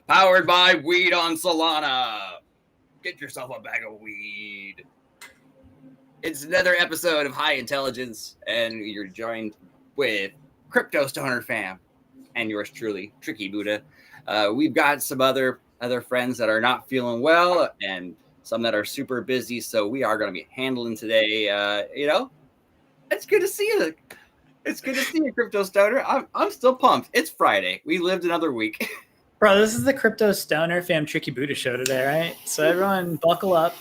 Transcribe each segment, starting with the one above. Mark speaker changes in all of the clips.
Speaker 1: Powered by Weed on Solana. Get yourself a bag of weed. It's another episode of High Intelligence, and you're joined with Crypto Stoner Fam and yours truly, Tricky Buddha. We've got some other friends that are not feeling well, and some that are super busy. So we are going to be handling today. It's good to see you. It's good to see you, Crypto Stoner. I'm still pumped. It's Friday. We lived another week.
Speaker 2: Bro, this is the Crypto Stoner Fam Tricky Buddha show today, right? So everyone buckle up,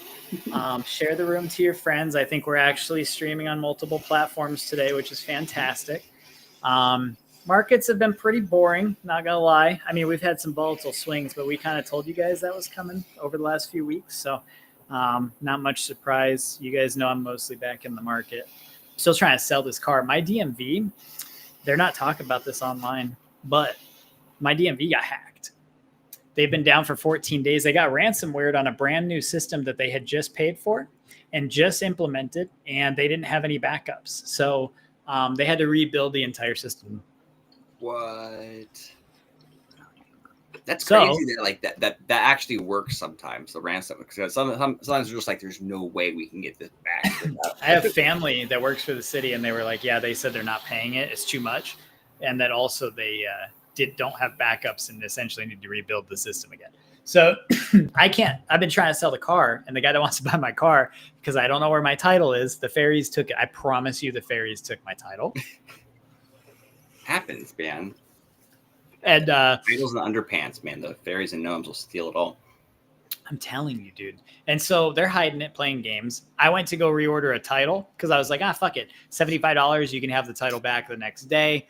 Speaker 2: share the room to your friends. I think we're actually streaming on multiple platforms today, which is fantastic. Markets have been pretty boring, not gonna lie. I mean, we've had some volatile swings, but we kind of told you guys that was coming over the last few weeks. So not much surprise. You guys know I'm mostly back in the market. Still trying to sell this car. My DMV, they're not talking about this online, but my DMV got hacked. They've been down for 14 days. They got ransomware on a brand new system that they had just paid for and just implemented, and they didn't have any backups. So they had to rebuild the entire system.
Speaker 1: What? That's crazy that actually works sometimes. The ransom, because sometimes it's just like there's no way we can get this back.
Speaker 2: I have family that works for the city, and they were like, "Yeah, they said they're not paying it; it's too much," and that also they don't have backups and essentially need to rebuild the system again. So I can't. I've been trying to sell the car, and the guy that wants to buy my car, because I don't know where my title is. The ferries took it. I promise you, the ferries took my title.
Speaker 1: Happens, man.
Speaker 2: And
Speaker 1: titles and underpants, man. The fairies and gnomes will steal it all.
Speaker 2: I'm telling you, dude. And so they're hiding it, playing games. I went to go reorder a title because I was like, fuck it. $75, you can have the title back the next day.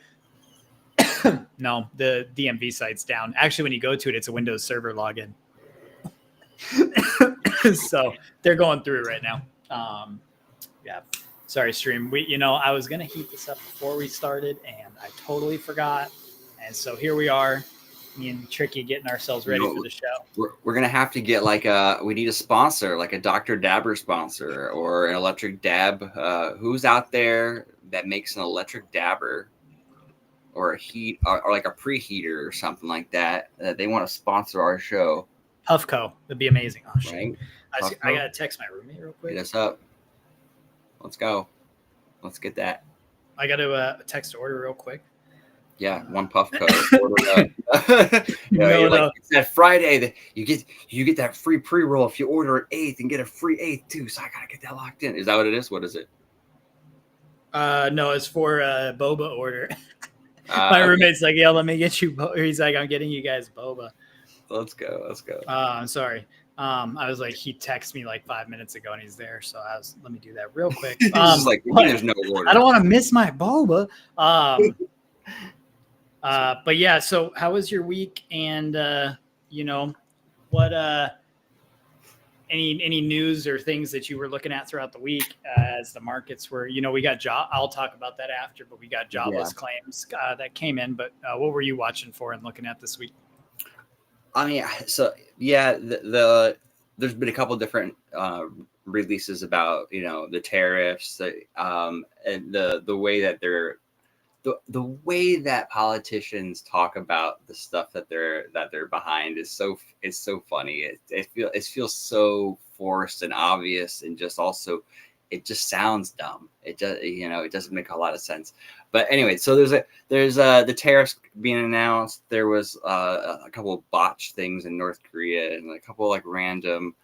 Speaker 2: No, the DMV site's down. Actually, when you go to it, it's a Windows Server login. So they're going through it right now. Yeah. Sorry, stream. I was going to heat this up before we started, and I totally forgot. And so here we are, me and Tricky getting ourselves ready for the show.
Speaker 1: We're going to have to get we need a sponsor, like a Dr. Dabber sponsor or an electric dab. Who's out there that makes an electric dabber or a heat or like a preheater or something like that they want to sponsor our show?
Speaker 2: Puffco. That'd be amazing. Oh, shit.
Speaker 1: Right?
Speaker 2: I got to text my roommate real quick.
Speaker 1: Hit us up. Let's go. Let's get that.
Speaker 2: I got to text to order real quick.
Speaker 1: Yeah, one Puffco. It's that Friday that you get that free pre-roll if you order an eighth and get a free eighth too. So I gotta get that locked in. Is that what it is? What is it?
Speaker 2: No, it's for a boba order. My roommate's like, "Yeah, let me get you." He's like, "I'm getting you guys boba."
Speaker 1: Let's go.
Speaker 2: I'm sorry. I was like, he texted me like 5 minutes ago, and he's there. So let me do that real quick.
Speaker 1: There's no order.
Speaker 2: I don't want to miss my boba. But yeah, so how was your week? And what any news or things that you were looking at throughout the week as the markets were, we got I'll talk about that after, but we got jobless claims that came in. But what were you watching for and looking at this week?
Speaker 1: I mean, so yeah, there's been a couple different releases about the tariffs, and the way that they're. The way that politicians talk about the stuff that they're behind is so funny. It feels so forced and obvious, and just also it just sounds dumb. It doesn't make a lot of sense. But anyway, so there's the tariffs being announced. There was a couple of botched things in North Korea and a couple of random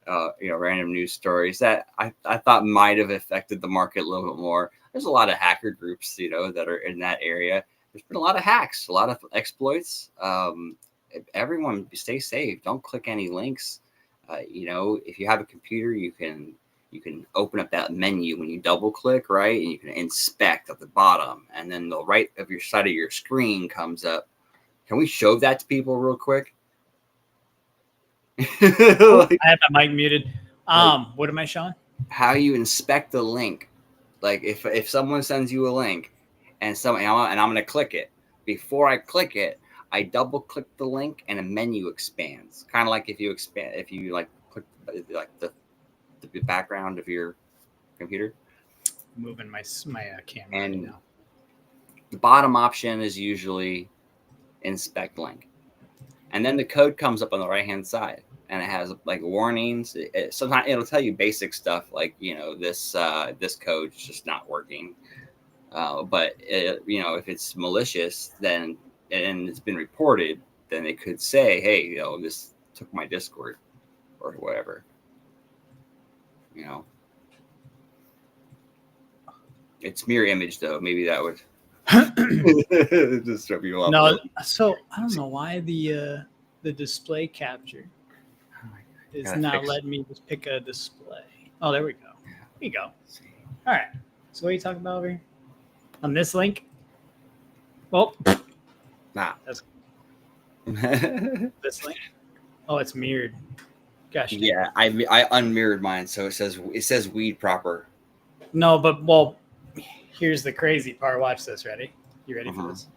Speaker 1: news stories that I thought might have affected the market a little bit more. There's a lot of hacker groups, that are in that area. There's been a lot of hacks, a lot of exploits. Everyone stay safe. Don't click any links. If you have a computer, you can open up that menu when you double click, right? And you can inspect at the bottom, and then the right of your side of your screen comes up. Can we show that to people real quick?
Speaker 2: I have my mic muted. What am I showing?
Speaker 1: How you inspect the link. Like if someone sends you a link and I'm going to click it, before I click it, I double click the link and a menu expands. Kind of like if you click the background of your computer.
Speaker 2: Moving my camera
Speaker 1: and
Speaker 2: right now.
Speaker 1: The bottom option is usually inspect link. and then the code comes up on the right hand side, and it has like warnings. Sometimes it'll tell you basic stuff like, this code's just not working. But if it's malicious, then and it's been reported, then it could say, hey, this took my Discord or whatever. It's mirror image though. Maybe that would just throw people off.
Speaker 2: No, so I don't know why the display capture is not letting me just pick a display. Oh, there we go. There you go. All right. So what are you talking about over here? On this link? Well,
Speaker 1: nah.
Speaker 2: That's this link. Oh, it's mirrored. Gosh.
Speaker 1: Yeah, I unmirrored mine, so it says weed proper.
Speaker 2: No, but here's the crazy part. Watch this. Ready? You ready for this?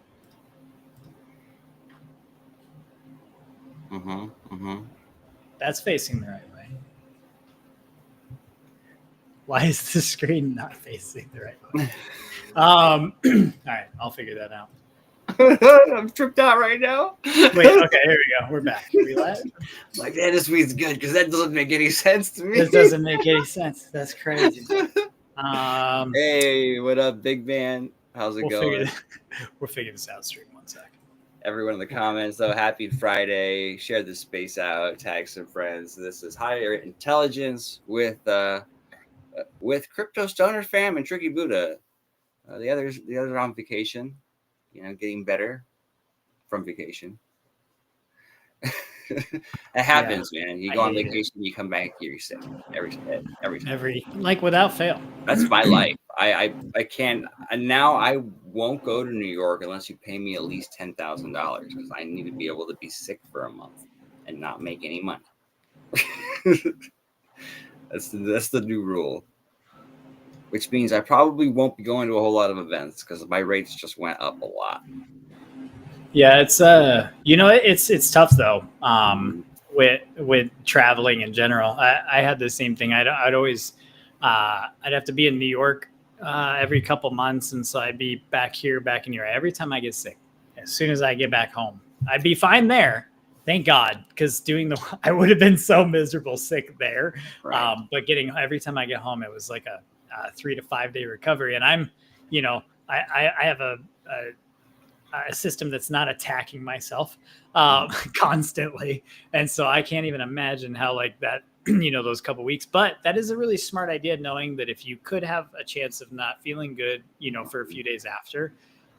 Speaker 2: That's facing the right way. Why is the screen not facing the right way? All right, I'll figure that out.
Speaker 1: I'm tripped out right now.
Speaker 2: Wait, okay, here we go. We're back. Relax.
Speaker 1: Like, this weed's good because that doesn't make any sense to me.
Speaker 2: This doesn't make any sense. That's crazy.
Speaker 1: Hey, what up, big man? How's it going?
Speaker 2: We'll figure this out. Stream 1 sec.
Speaker 1: Everyone in the comments, though, happy Friday. Share the space out. Tag some friends. This is Higher Intelligence with Crypto Stoner Fam and Tricky Buddha. The others are on vacation. Getting better from vacation. It happens, man. You go on vacation, you come back, you're sick every time.
Speaker 2: Without fail.
Speaker 1: That's my life. I can't now. I won't go to New York unless you pay me at least $10,000 because I need to be able to be sick for a month and not make any money. That's the new rule. Which means I probably won't be going to a whole lot of events because my rates just went up a lot.
Speaker 2: Yeah, it's it's tough though. With traveling in general, I had the same thing. I'd always I'd have to be in New York every couple months, and so I'd be back in New York every time I get sick. As soon as I get back home, I'd be fine there. Thank God, because I would have been so miserable sick there. Right. But every time I get home, it was like a 3 to 5 day recovery, and I'm, I have a system that's not attacking myself constantly, and so I can't even imagine how like that, those couple weeks. But that is a really smart idea, knowing that if you could have a chance of not feeling good, for a few days after,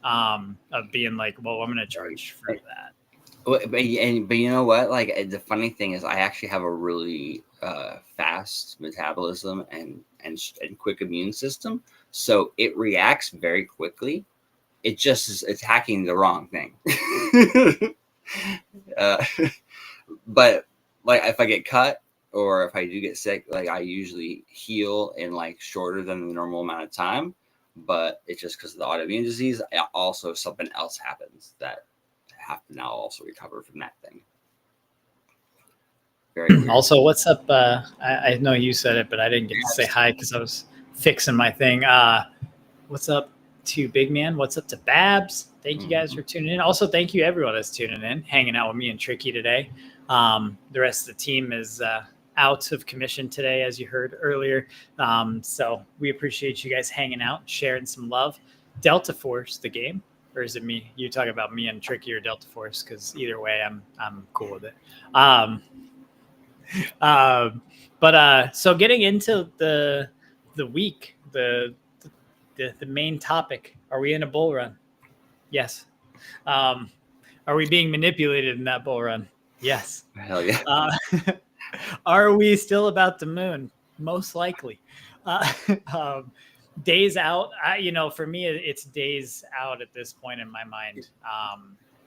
Speaker 2: of being like, well, I'm going to charge for that.
Speaker 1: But you know what? Like the funny thing is, I actually have a really fast metabolism and quick immune system, so it reacts very quickly. It just is attacking the wrong thing. But like if I get cut or if I do get sick, like I usually heal in like shorter than the normal amount of time. But it's just because of the autoimmune disease. Also, something else happens that I have to now also recover from that thing. Very weird. Also,
Speaker 2: what's up? I know you said it, but I didn't get to say hi because I was fixing my thing. What's up to Big Man? What's up to Babs? Thank you guys for tuning in. Also, thank you everyone that's tuning in, hanging out with me and Tricky today. The rest of the team is out of commission today, as you heard earlier. So we appreciate you guys hanging out, sharing some love. Delta Force, the game, or is it me? You talking about me and Tricky or Delta Force? Because either way, I'm cool with it. But so getting into the week, the main topic, are we in a bull run? Yes. Are we being manipulated in that bull run? Yes.
Speaker 1: Hell yeah.
Speaker 2: Are we still about the moon? Most likely. Days out. For me, it's days out at this point in my mind.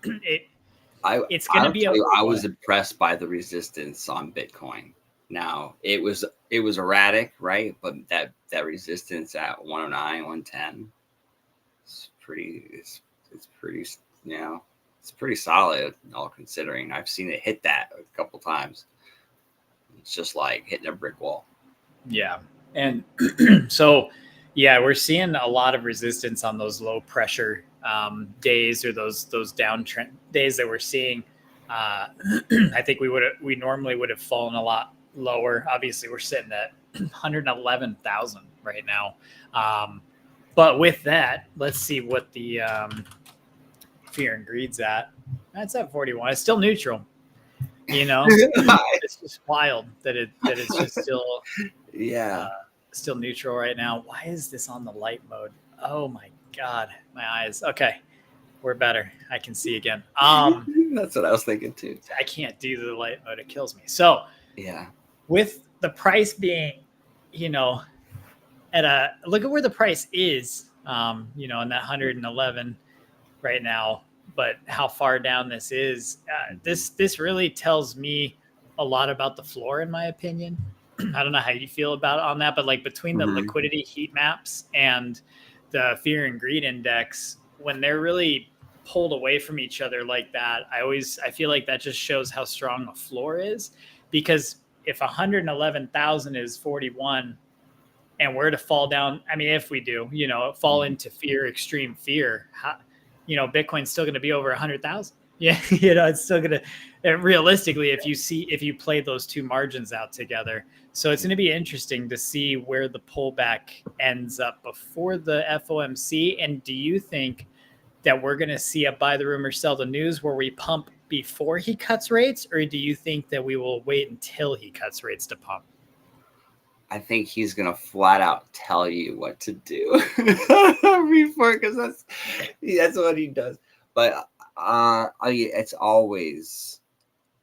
Speaker 2: It's going to be.
Speaker 1: I was impressed by the resistance on Bitcoin. Now it was erratic, right? But that resistance at 109, 110, it's pretty solid. All considering, I've seen it hit that a couple times. It's just like hitting a brick wall.
Speaker 2: Yeah, and so we're seeing a lot of resistance on those low pressure days or those downtrend days that we're seeing. I think we normally would have fallen a lot lower. Obviously, we're sitting at 111,000 right now. But with that, let's see what the fear and greed's at. That's at 41. It's still neutral. It's just wild that it's just still still neutral right now. Why is this on the light mode? Oh my god, my eyes. Okay, we're better. I can see again.
Speaker 1: That's what I was thinking too.
Speaker 2: I can't do the light mode. It kills me. So
Speaker 1: yeah,
Speaker 2: with the price being, at a look at where the price is, in that 111 right now, but how far down this is, this really tells me a lot about the floor, in my opinion. I don't know how you feel about it on that, but like between the liquidity heat maps and the fear and greed index, when they're really pulled away from each other like that, I feel like that just shows how strong a floor is, because if 111,000 is 41 and we're to fall down, I mean, if we do, fall into extreme fear, Bitcoin's still going to be over 100,000. Yeah. It's still going to, realistically, if you play those two margins out together. So it's going to be interesting to see where the pullback ends up before the FOMC. And do you think that we're going to see a buy the rumor, sell the news where we pump before he cuts rates? Or do you think that we will wait until he cuts rates to pump?
Speaker 1: I think he's gonna flat out tell you what to do before, because that's what he does. But it's always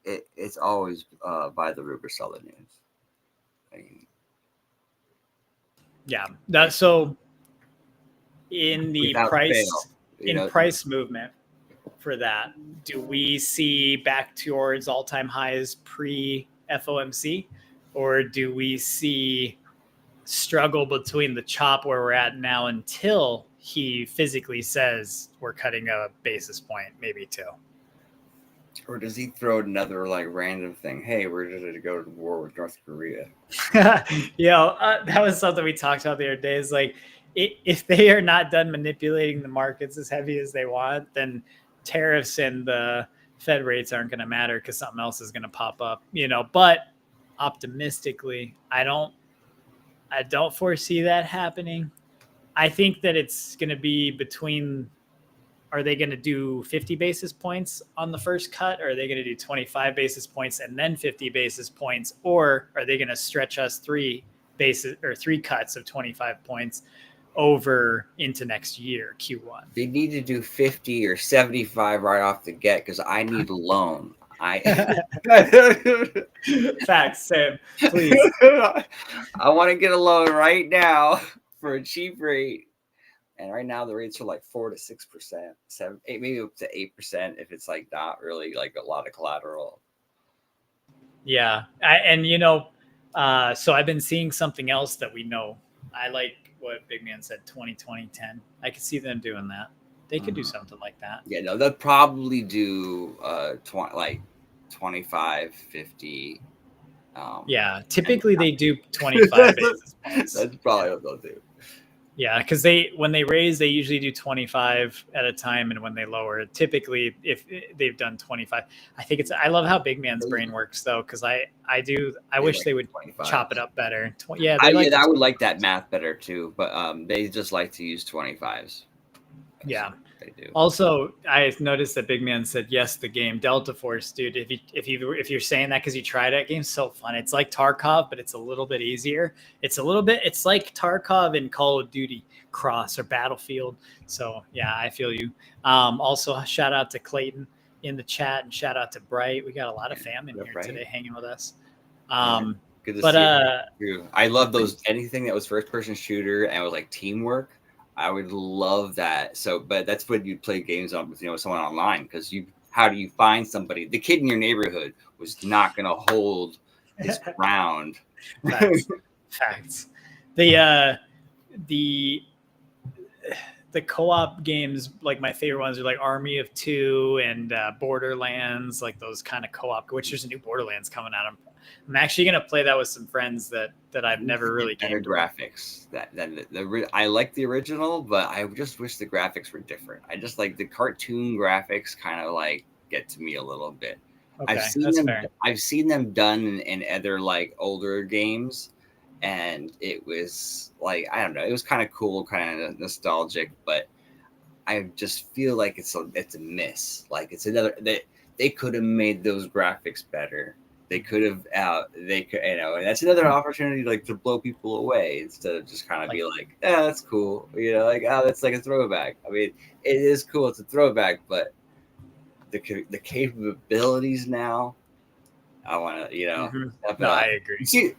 Speaker 1: buy the rumor, sell the news.
Speaker 2: Yeah, so in the price movement for that, do we see back towards all-time highs pre FOMC? Or do we see struggle between the chop where we're at now until he physically says we're cutting a basis point, maybe two?
Speaker 1: Or does he throw another random thing? Hey, we're going to go to war with North Korea.
Speaker 2: That was something we talked about the other day. Is if they are not done manipulating the markets as heavy as they want, then tariffs and the Fed rates aren't going to matter because something else is going to pop up. But optimistically, I don't foresee that happening. I think that it's going to be between, are they going to do 50 basis points on the first cut, or are they going to do 25 basis points and then 50 basis points, or are they going to stretch us three cuts of 25 points over into next year, Q1?
Speaker 1: They need to do 50 or 75 right off the get, because I need a loan.
Speaker 2: Facts, Sam, please.
Speaker 1: I want to get a loan right now for a cheap rate, and right now the rates are 4 to 6%, 7, 8, maybe up to 8% if it's not really a lot of collateral.
Speaker 2: Yeah, so I've been seeing something else that we know. I like what Big Man said, 2020-10. I could see them doing that. They could do something like that.
Speaker 1: Yeah, no, they'll probably do 25, 50.
Speaker 2: Yeah, typically they do 25 basis points.
Speaker 1: That's probably what they'll do.
Speaker 2: Yeah, because when they raise, they usually do 25 at a time, and when they lower, typically if they've done 25, I love how Big Man's brain works though, because I wish they would 25. Chop it up better.
Speaker 1: I would like that math better too, but they just like to use 25s.
Speaker 2: Yeah. They do. Also, I noticed that Big Man said yes. The game Delta Force, dude. If you're saying that because you tried it, game's so fun. It's like Tarkov, but it's a little bit easier. It's like Tarkov in Call of Duty Cross or Battlefield. So yeah, I feel you. Also, shout out to Clayton in the chat, and shout out to Bright. We got a lot of fam in here today hanging with us.
Speaker 1: Good to see you. I love those, anything that was first person shooter and was teamwork. I would love that. So, but that's what you'd play games on with, someone online, because how do you find somebody? The kid in your neighborhood was not going to hold his ground.
Speaker 2: Facts. The co-op games, my favorite ones are Army of Two and Borderlands, those kind of co-op, which there's a new Borderlands coming out. I'm actually going to play that with some friends that I've never really gamed.
Speaker 1: Graphics. I like the original, but I just wish the graphics were different. I just like the cartoon graphics kind of get to me a little bit.
Speaker 2: Okay, that's fair.
Speaker 1: I've seen them done in other like older games, and it was like I don't know, it was kind of cool, kind of nostalgic, but I just feel like it's a miss. Like it's another they could have made those graphics better. They could have they could, you know, and that's another opportunity like to blow people away instead of just kind of be like, yeah, that's cool, you know, like oh, that's like a throwback. I mean, it is cool, it's a throwback, but the capabilities now, I want to, you know, step it
Speaker 2: No,
Speaker 1: up.
Speaker 2: I agree.
Speaker 1: See,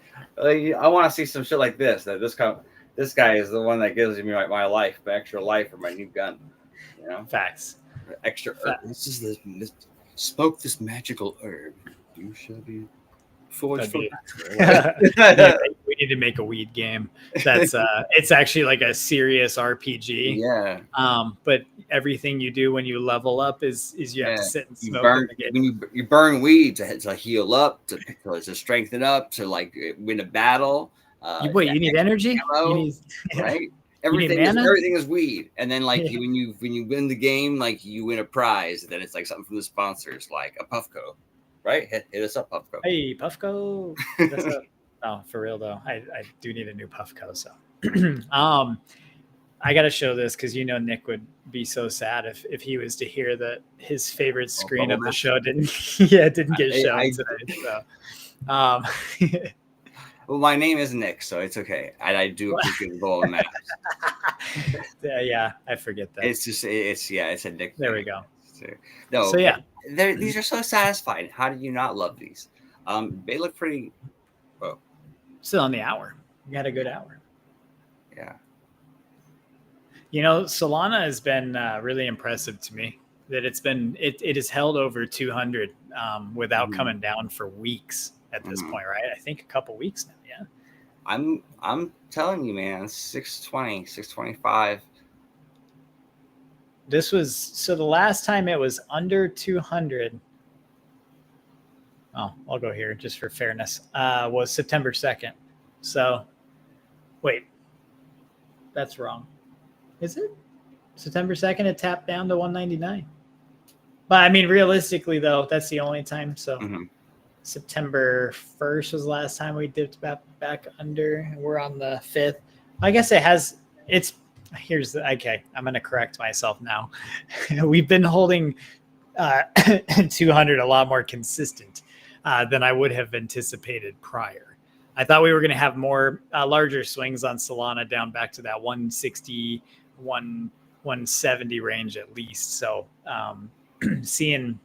Speaker 1: I want to see some shit like this. That this guy is the one that gives me my life, my extra life, or my new gun. You know,
Speaker 2: Facts.
Speaker 1: extra herb. This is this smoke this magical herb. You shall be forged for.
Speaker 2: We need to make a weed game. That's it's actually like a serious RPG.
Speaker 1: Yeah.
Speaker 2: But everything you do when you level up is you have to sit and smoke.
Speaker 1: You burn weed to heal up, to strengthen up, to like win a battle.
Speaker 2: You need energy.
Speaker 1: Ammo, you need, right? Everything is weed, and then like when you win the game, like you win a prize, and then it's like something from the sponsors, like a Puffco, right? Hit us up, Puffco.
Speaker 2: Hey, Puffco. Oh, for real though, I do need a new Puffco. So, I got to show this because Nick would be so sad if he was to hear that his favorite screen of the show didn't get shown today. So,
Speaker 1: well, my name is Nick, so it's okay. I do appreciate the goal of maps.
Speaker 2: Yeah, I forget that.
Speaker 1: It's a Nick.
Speaker 2: There we go.
Speaker 1: No,
Speaker 2: so yeah,
Speaker 1: these are so satisfying. How did you not love these? They look pretty. Well,
Speaker 2: still on the hour. We got a good hour.
Speaker 1: Yeah.
Speaker 2: Solana has been really impressive to me. That it has held over 200 without coming down for weeks at this point, right? I think a couple weeks now. Yeah.
Speaker 1: I'm telling you, man, 620, 625.
Speaker 2: This was the last time it was under 200. Oh, I'll go here just for fairness. Was September 2nd. So, wait, that's wrong. Is it September 2nd? It tapped down to 199. But I mean, realistically, though, that's the only time. So, September 1st was the last time we dipped back under. We're on the 5th. I guess it has. Okay. I'm going to correct myself now. We've been holding 200 a lot more consistent than I would have anticipated prior. I thought we were going to have more larger swings on Solana down back to that 160, 170 range at least. So seeing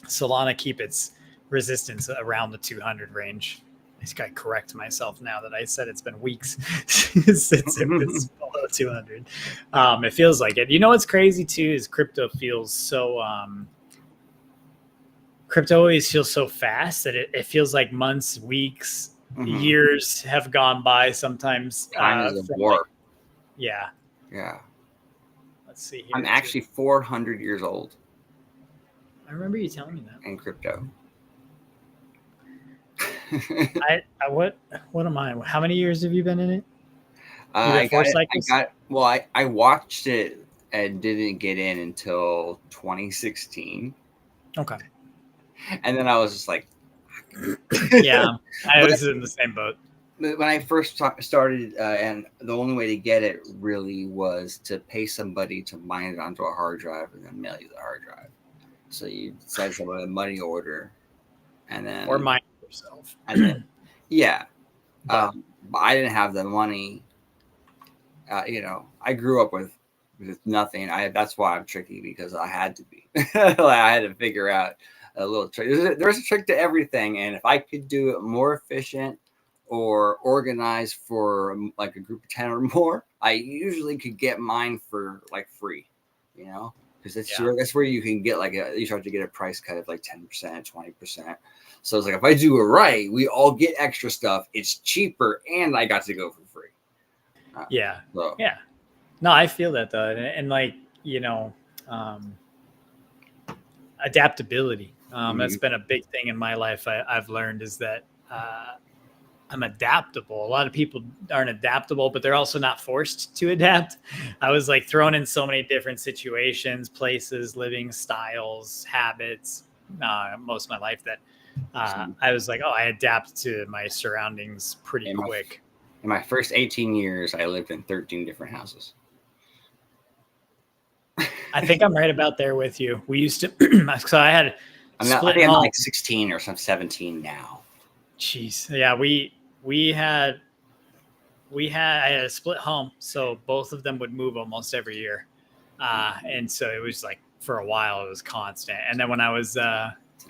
Speaker 2: Solana keep its resistance around the 200 range. I just got to correct myself now that I said it's been weeks since it was below 200. It feels like it. What's crazy too is crypto feels so crypto always feels so fast that it feels like months, weeks, years have gone by sometimes.
Speaker 1: Time is a warp.
Speaker 2: Yeah. Let's see here.
Speaker 1: I'm actually 400 years old.
Speaker 2: I remember you telling me that.
Speaker 1: In crypto.
Speaker 2: What am I? How many years have you been in it?
Speaker 1: I watched it and didn't get in until 2016.
Speaker 2: Okay.
Speaker 1: And then I was just like,
Speaker 2: yeah, I was in the same boat.
Speaker 1: When I first started, and the only way to get it really was to pay somebody to mine it onto a hard drive and then mail you the hard drive. So you decide to a money order, and then
Speaker 2: or mine yourself.
Speaker 1: And then, yeah, but I didn't have the money. I grew up with nothing. That's why I'm tricky, because I had to be. I had to figure out a little trick. There's a trick to everything, and if I could do it more efficient or organized for like a group of 10 or more, I usually could get mine for like free, because that's where you can get you start to get a price cut of like 10%, 20%. So it's like, if I do it right, we all get extra stuff. It's cheaper, and I got to go for free.
Speaker 2: Yeah. No, I feel that though, and adaptability. That's been a big thing in my life. I've learned is that I'm adaptable. A lot of people aren't adaptable, but they're also not forced to adapt. I was like thrown in so many different situations, places, living styles, habits, most of my life that I was like, oh, I adapt to my surroundings pretty quick.
Speaker 1: In my first 18 years, I lived in 13 different houses.
Speaker 2: I think I'm right about there with you. We used to, so I had
Speaker 1: I think I'm like 16 or some 17 now.
Speaker 2: Jeez. Yeah. I had a split home. So both of them would move almost every year. And so it was like, for a while, it was constant. And then when I was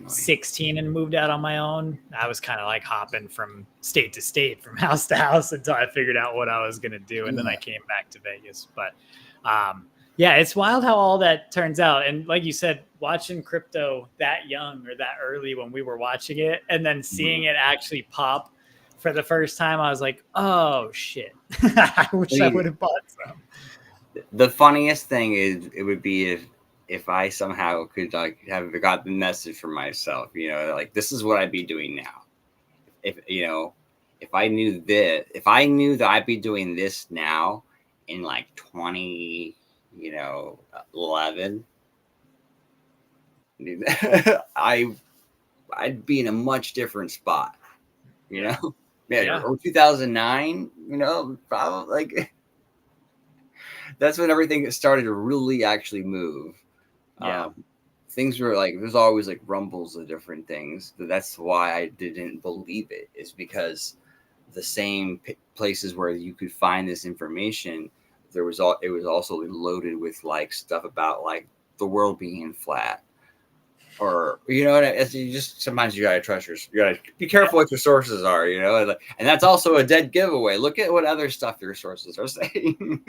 Speaker 2: 16 and moved out on my own, I was kind of like hopping from state to state, from house to house until I figured out what I was going to do. And then I came back to Vegas. But yeah, it's wild how all that turns out. And like you said, watching crypto that young or that early when we were watching it and then seeing it actually pop for the first time, I was like, oh, shit. I wish I would have bought some.
Speaker 1: The funniest thing is it would be if I somehow could like have got the message for myself, like this is what I'd be doing now. If I knew that I'd be doing this now in like 2011, I'd be in a much different spot, or 2009, probably like that's when everything started to really actually move.
Speaker 2: Yeah.
Speaker 1: Things were like, there's always like rumbles of different things. But that's why I didn't believe it, is because the same places where you could find this information, it was also loaded with like stuff about like the world being flat, or sometimes you gotta trust you gotta be careful what your sources are, and that's also a dead giveaway. Look at what other stuff your sources are saying.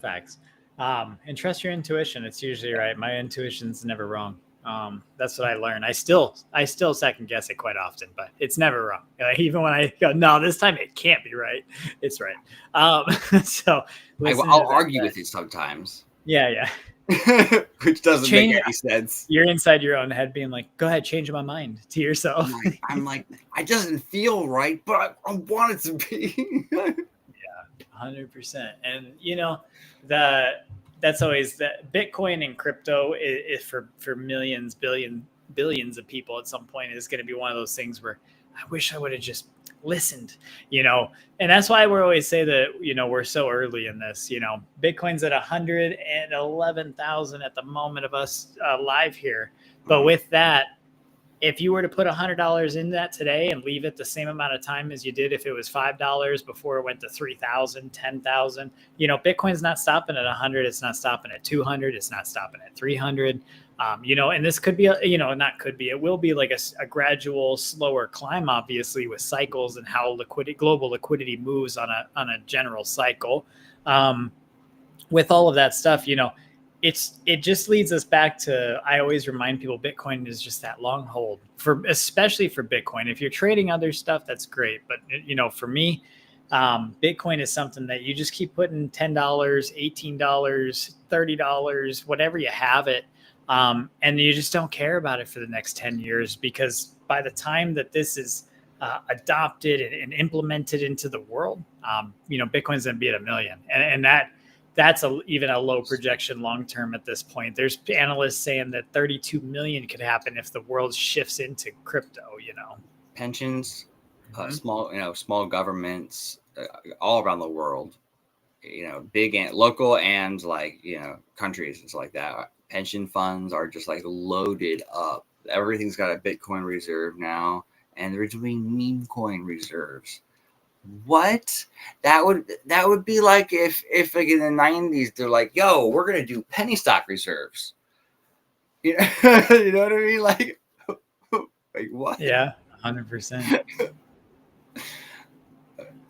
Speaker 2: Facts. And trust your intuition. It's usually right. My intuition's never wrong. That's what I learned. I still second guess it quite often, but it's never wrong. Even when I go, no, this time it can't be right. It's right. So
Speaker 1: I'll argue with you sometimes.
Speaker 2: Yeah.
Speaker 1: Which doesn't make any sense.
Speaker 2: You're inside your own head being like, go ahead, change my mind to yourself.
Speaker 1: I'm like, it doesn't feel right, but I want it to be.
Speaker 2: Yeah, 100%. And that's always that Bitcoin and crypto is for millions, billions of people at some point is going to be one of those things where I wish I would have just listened, and that's why we always say that, we're so early in this, Bitcoin's at 111,000 at the moment of us live here. But with that, if you were to put $100 in that today and leave it the same amount of time as you did if it was $5 before it went to 3,000, 10,000, Bitcoin's not stopping at 100. It's not stopping at 200. It's not stopping at 300. And this could be, it will be like a gradual, slower climb, obviously, with cycles and how global liquidity moves on a general cycle. With all of that stuff, it just leads us back to, I always remind people, Bitcoin is just that long hold, especially for Bitcoin. If you're trading other stuff, that's great. But, for me, Bitcoin is something that you just keep putting $10, $18, $30, whatever you have it. And you just don't care about it for the next 10 years, because by the time that this is adopted and implemented into the world, Bitcoin's going to be at 1 million. And that's even a low projection long-term at this point. There's analysts saying that 32 million could happen if the world shifts into crypto,
Speaker 1: Pensions, small governments all around the world, big and local and countries and stuff like that. Pension funds are just like loaded up. Everything's got a Bitcoin reserve now, and they're doing meme coin reserves. What? That would be like if like in the 90s they're like, yo, we're gonna do penny stock reserves. You know what I mean? Like what?
Speaker 2: Yeah, 100%.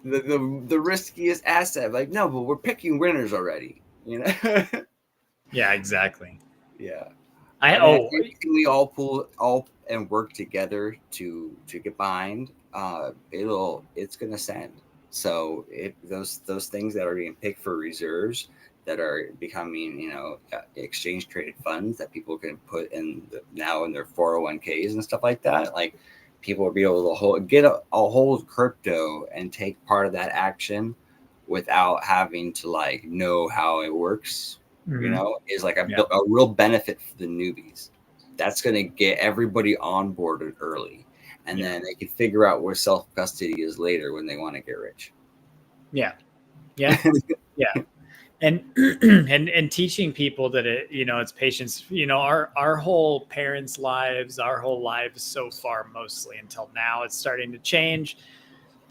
Speaker 1: The riskiest asset. Like, no, but we're picking winners already.
Speaker 2: Yeah, exactly.
Speaker 1: Yeah.
Speaker 2: We
Speaker 1: all pull and work together to get behind. It's gonna send. So if those things that are being picked for reserves that are becoming exchange traded funds that people can put in now in their 401ks and stuff like that, like people will be able to get a hold crypto and take part of that action without having to know how it works. Is like a real benefit for the newbies. that's going to get everybody onboarded early, and
Speaker 2: Yeah.
Speaker 1: then they can figure out where self custody is later when they want to get rich.
Speaker 2: Yeah. Yeah. Yeah. And and teaching people that it's patience. Our whole parents' lives, our whole lives so far, mostly until now, it's starting to change.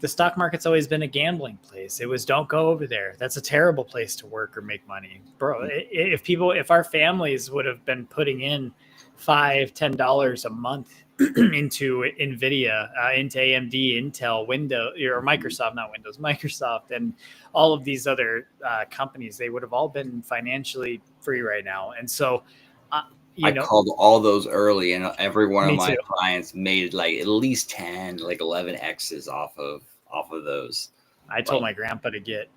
Speaker 2: The stock market's always been a gambling place. It was, don't go over there. That's a terrible place to work or make money, bro. If our families would have been putting in $5-10 a month into Nvidia, into AMD, Intel, Windows, or Microsoft, not Windows, Microsoft, and all of these other companies, they would have all been financially free right now. And so,
Speaker 1: I called all those early, and every one of my clients made like at least 10, like 11 X's off of those.
Speaker 2: I told my grandpa to get,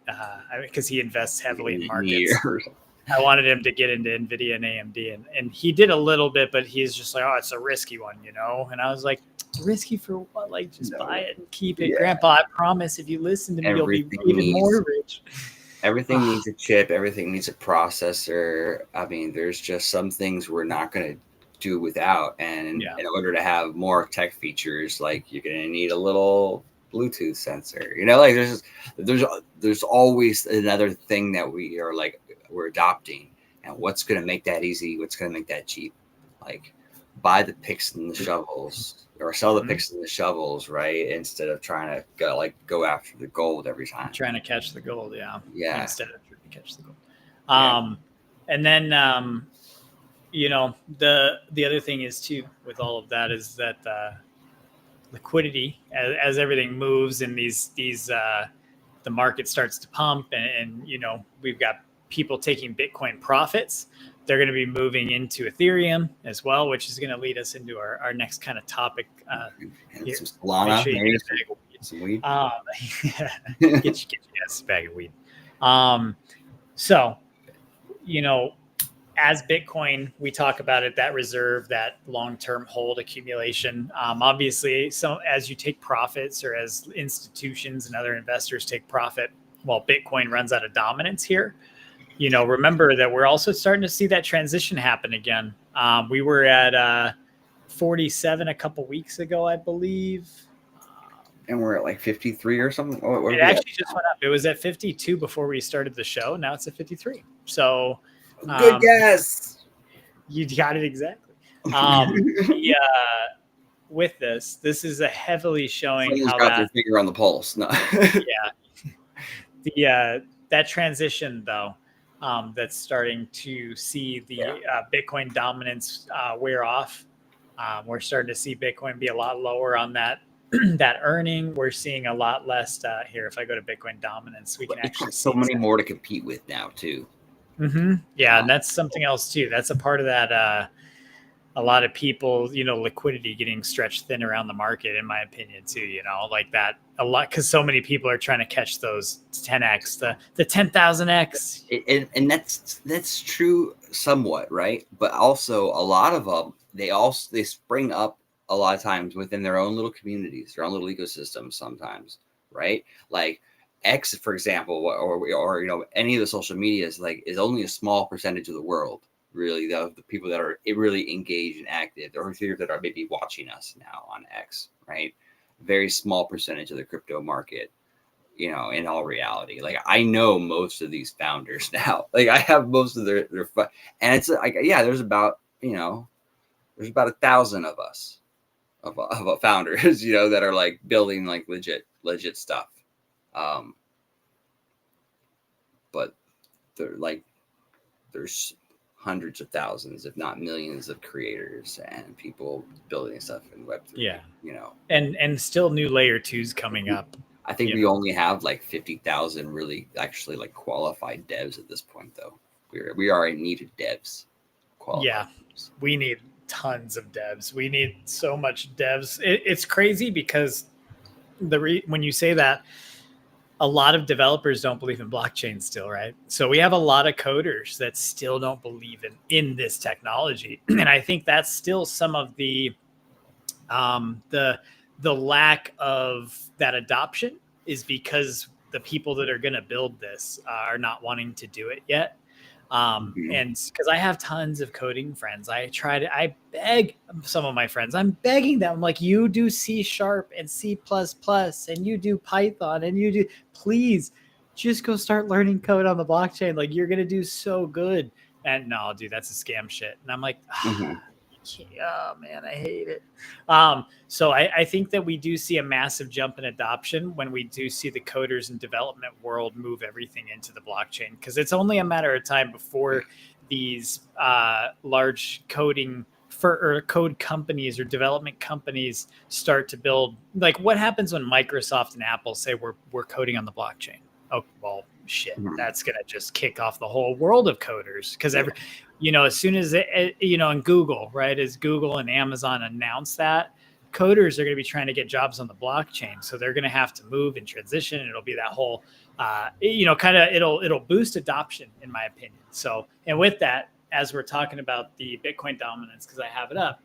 Speaker 2: because he invests heavily in markets. I wanted him to get into Nvidia and AMD, and he did a little bit, but he's just like, oh, it's a risky one, And I was like, risky for what? Like, just buy it and keep it. Yeah. Grandpa, I promise if you listen to me, you'll be even more rich.
Speaker 1: Everything needs a chip. Everything needs a processor. I mean, there's just some things we're not going to do without. And in order to have more tech features, like you're going to need a little Bluetooth sensor. Like there's always another thing that we're adopting. And what's going to make that easy? What's going to make that cheap? Like buy the picks and the shovels, or sell the picks and the shovels, right? Instead of trying to go after the gold every time.
Speaker 2: Trying to catch the gold,
Speaker 1: yeah.
Speaker 2: Instead of trying to catch the gold. And then the other thing is too with all of that is that liquidity, as everything moves and the market starts to pump, and we've got people taking Bitcoin profits. They're going to be moving into Ethereum as well, which is going to lead us into our next kind of topic.
Speaker 1: Here. Some Solana,
Speaker 2: maybe
Speaker 1: some weed.
Speaker 2: Get you a bag of weed. So, as Bitcoin, we talk about it, that reserve, that long-term hold accumulation. Obviously, so as you take profits, or as institutions and other investors take profit, while Bitcoin runs out of dominance here, remember that we're also starting to see that transition happen again. We were at 47 a couple weeks ago, I believe.
Speaker 1: And we're at like 53 or something.
Speaker 2: It actually just went up. It was at 52 before we started the show. Now it's at 53. So
Speaker 1: good guess.
Speaker 2: You got it exactly. With this is a heavily showing
Speaker 1: Someone's
Speaker 2: how
Speaker 1: got their finger on the pulse. No.
Speaker 2: That transition though, that's starting to see the Bitcoin dominance wear off. We're starting to see Bitcoin be a lot lower on that that earning. We're seeing a lot less here. If I go to Bitcoin dominance, we can actually
Speaker 1: so many more to compete with now too.
Speaker 2: Mm-hmm. Yeah, and that's something else too. That's a part of that. A lot of people, liquidity getting stretched thin around the market, in my opinion, too. Like that a lot, because so many people are trying to catch those 10x, the 10,000x.
Speaker 1: And that's true somewhat, right? But also a lot of them, they spring up a lot of times within their own little communities, their own little ecosystems sometimes, right? Like X, for example, or any of the social medias, is only a small percentage of the world, really, the people that are really engaged and active, or that are maybe watching us now on X, right? Very small percentage of the crypto market, in all reality. Like I know most of these founders now. Like I have most of their and it's like, there's about 1,000 of us, of founders, that are like building like legit stuff. But there's hundreds of thousands, if not millions, of creators and people building stuff in Web3.
Speaker 2: And still new layer 2s coming up.
Speaker 1: I think we only have like 50,000 really actually like qualified devs at this point, though. We are in need of devs.
Speaker 2: Devs. We need tons of devs. We need so much devs. It's crazy because when you say that, a lot of developers don't believe in blockchain still, right? So we have a lot of coders that still don't believe in this technology, and I think that's still some of the lack of that adoption is because the people that are going to build this are not wanting to do it yet. And because I have tons of coding friends, I beg some of my friends, I'm begging them, I'm like, you do C# and C++ and you do Python and you do, please just go start learning code on the blockchain. Like, you're going to do so good. And no, dude, that's a scam shit. And I'm like, oh man, I hate it. So I think that we do see a massive jump in adoption when we do see the coders and development world move everything into the blockchain, because it's only a matter of time before these large coding or code companies or development companies start to build. Like, what happens when Microsoft and Apple say we're coding on the blockchain? Oh, well, shit, that's going to just kick off the whole world of coders, because as soon as and Google, right, as Google and Amazon announce that, coders are going to be trying to get jobs on the blockchain. So they're going to have to move and transition. And it'll be that whole, it'll boost adoption, in my opinion. So, and with that, as we're talking about the Bitcoin dominance, because I have it up,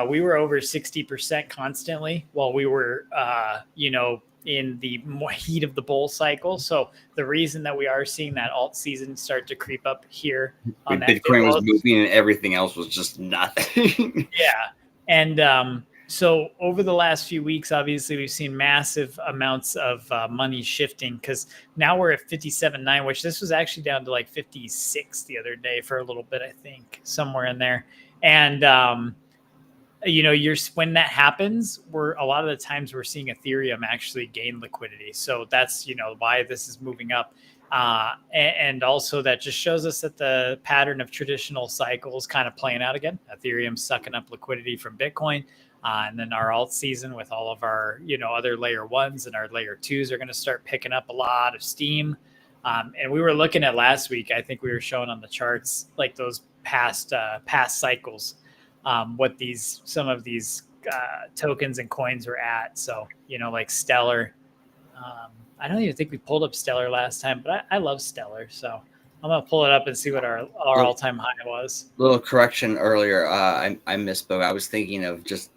Speaker 2: we were over 60% constantly while we were, in the heat of the bull cycle. So the reason that we are seeing that alt season start to creep up here on that
Speaker 1: Bitcoin was moving and everything else was just nothing.
Speaker 2: Yeah. And so over the last few weeks, obviously, we've seen massive amounts of money shifting, because now we're at 57.9, which this was actually down to like 56 the other day for a little bit, I think, somewhere in there. And, when that happens, a lot of the times we're seeing Ethereum actually gain liquidity. So that's, why this is moving up. And also that just shows us that the pattern of traditional cycles kind of playing out again. Ethereum sucking up liquidity from Bitcoin. And then our alt season with all of our, other layer ones and our layer twos are going to start picking up a lot of steam. And we were looking at last week, I think we were showing on the charts, like those past cycles, what some of these tokens and coins were at. So, like Stellar. I don't even think we pulled up Stellar last time, but I love Stellar. So I'm going to pull it up and see what our all-time high was.
Speaker 1: Little correction earlier. I misspoke. I was thinking of just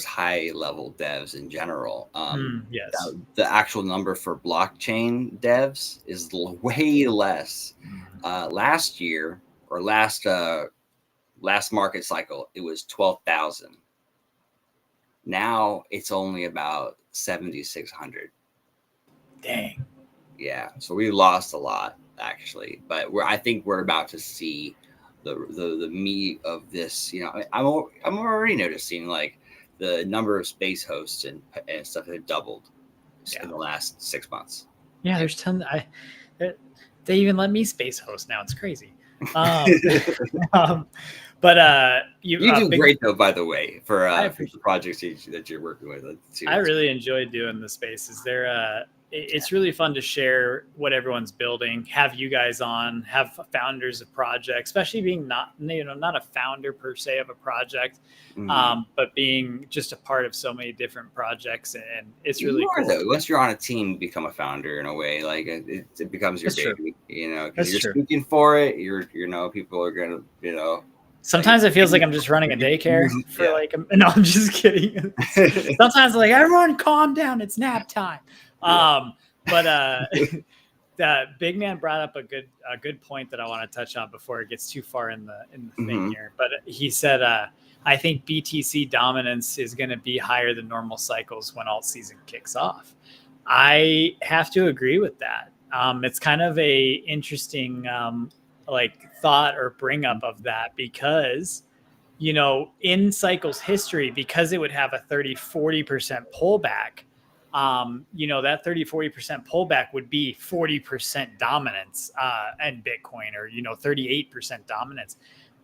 Speaker 1: high-level devs in general.
Speaker 2: Yes.
Speaker 1: The actual number for blockchain devs is way less. Last year, or last market cycle, it was 12,000. Now it's only about 7,600.
Speaker 2: Dang.
Speaker 1: Yeah, so we lost a lot, actually, but I think we're about to see the meat of this. I'm already noticing like the number of space hosts and stuff have doubled in the last 6 months.
Speaker 2: Yeah, there's tons. They even let me space host now. It's crazy. But you
Speaker 1: do great though, by the way, for the projects that you're working with.
Speaker 2: I really enjoy doing the spaces. It's really fun to share what everyone's building, have you guys on, have founders of projects, especially being not a founder per se of a project, but being just a part of so many different projects. And it's really cool.
Speaker 1: Though. Once you're on a team, you become a founder in a way. Like it becomes your baby, because you're speaking for it. People are going to,
Speaker 2: Sometimes it feels like I'm just running a daycare for no, I'm just kidding. Sometimes like, everyone calm down. It's nap time. But Big Man brought up a good point that I want to touch on before it gets too far in the thing here. But he said, I think BTC dominance is going to be higher than normal cycles when alt season kicks off. I have to agree with that. It's kind of a interesting thought or bring up of that, because in cycles history, because it would have a 30-40% pullback, that 30-40% pullback would be 40% dominance and Bitcoin, or 38% dominance,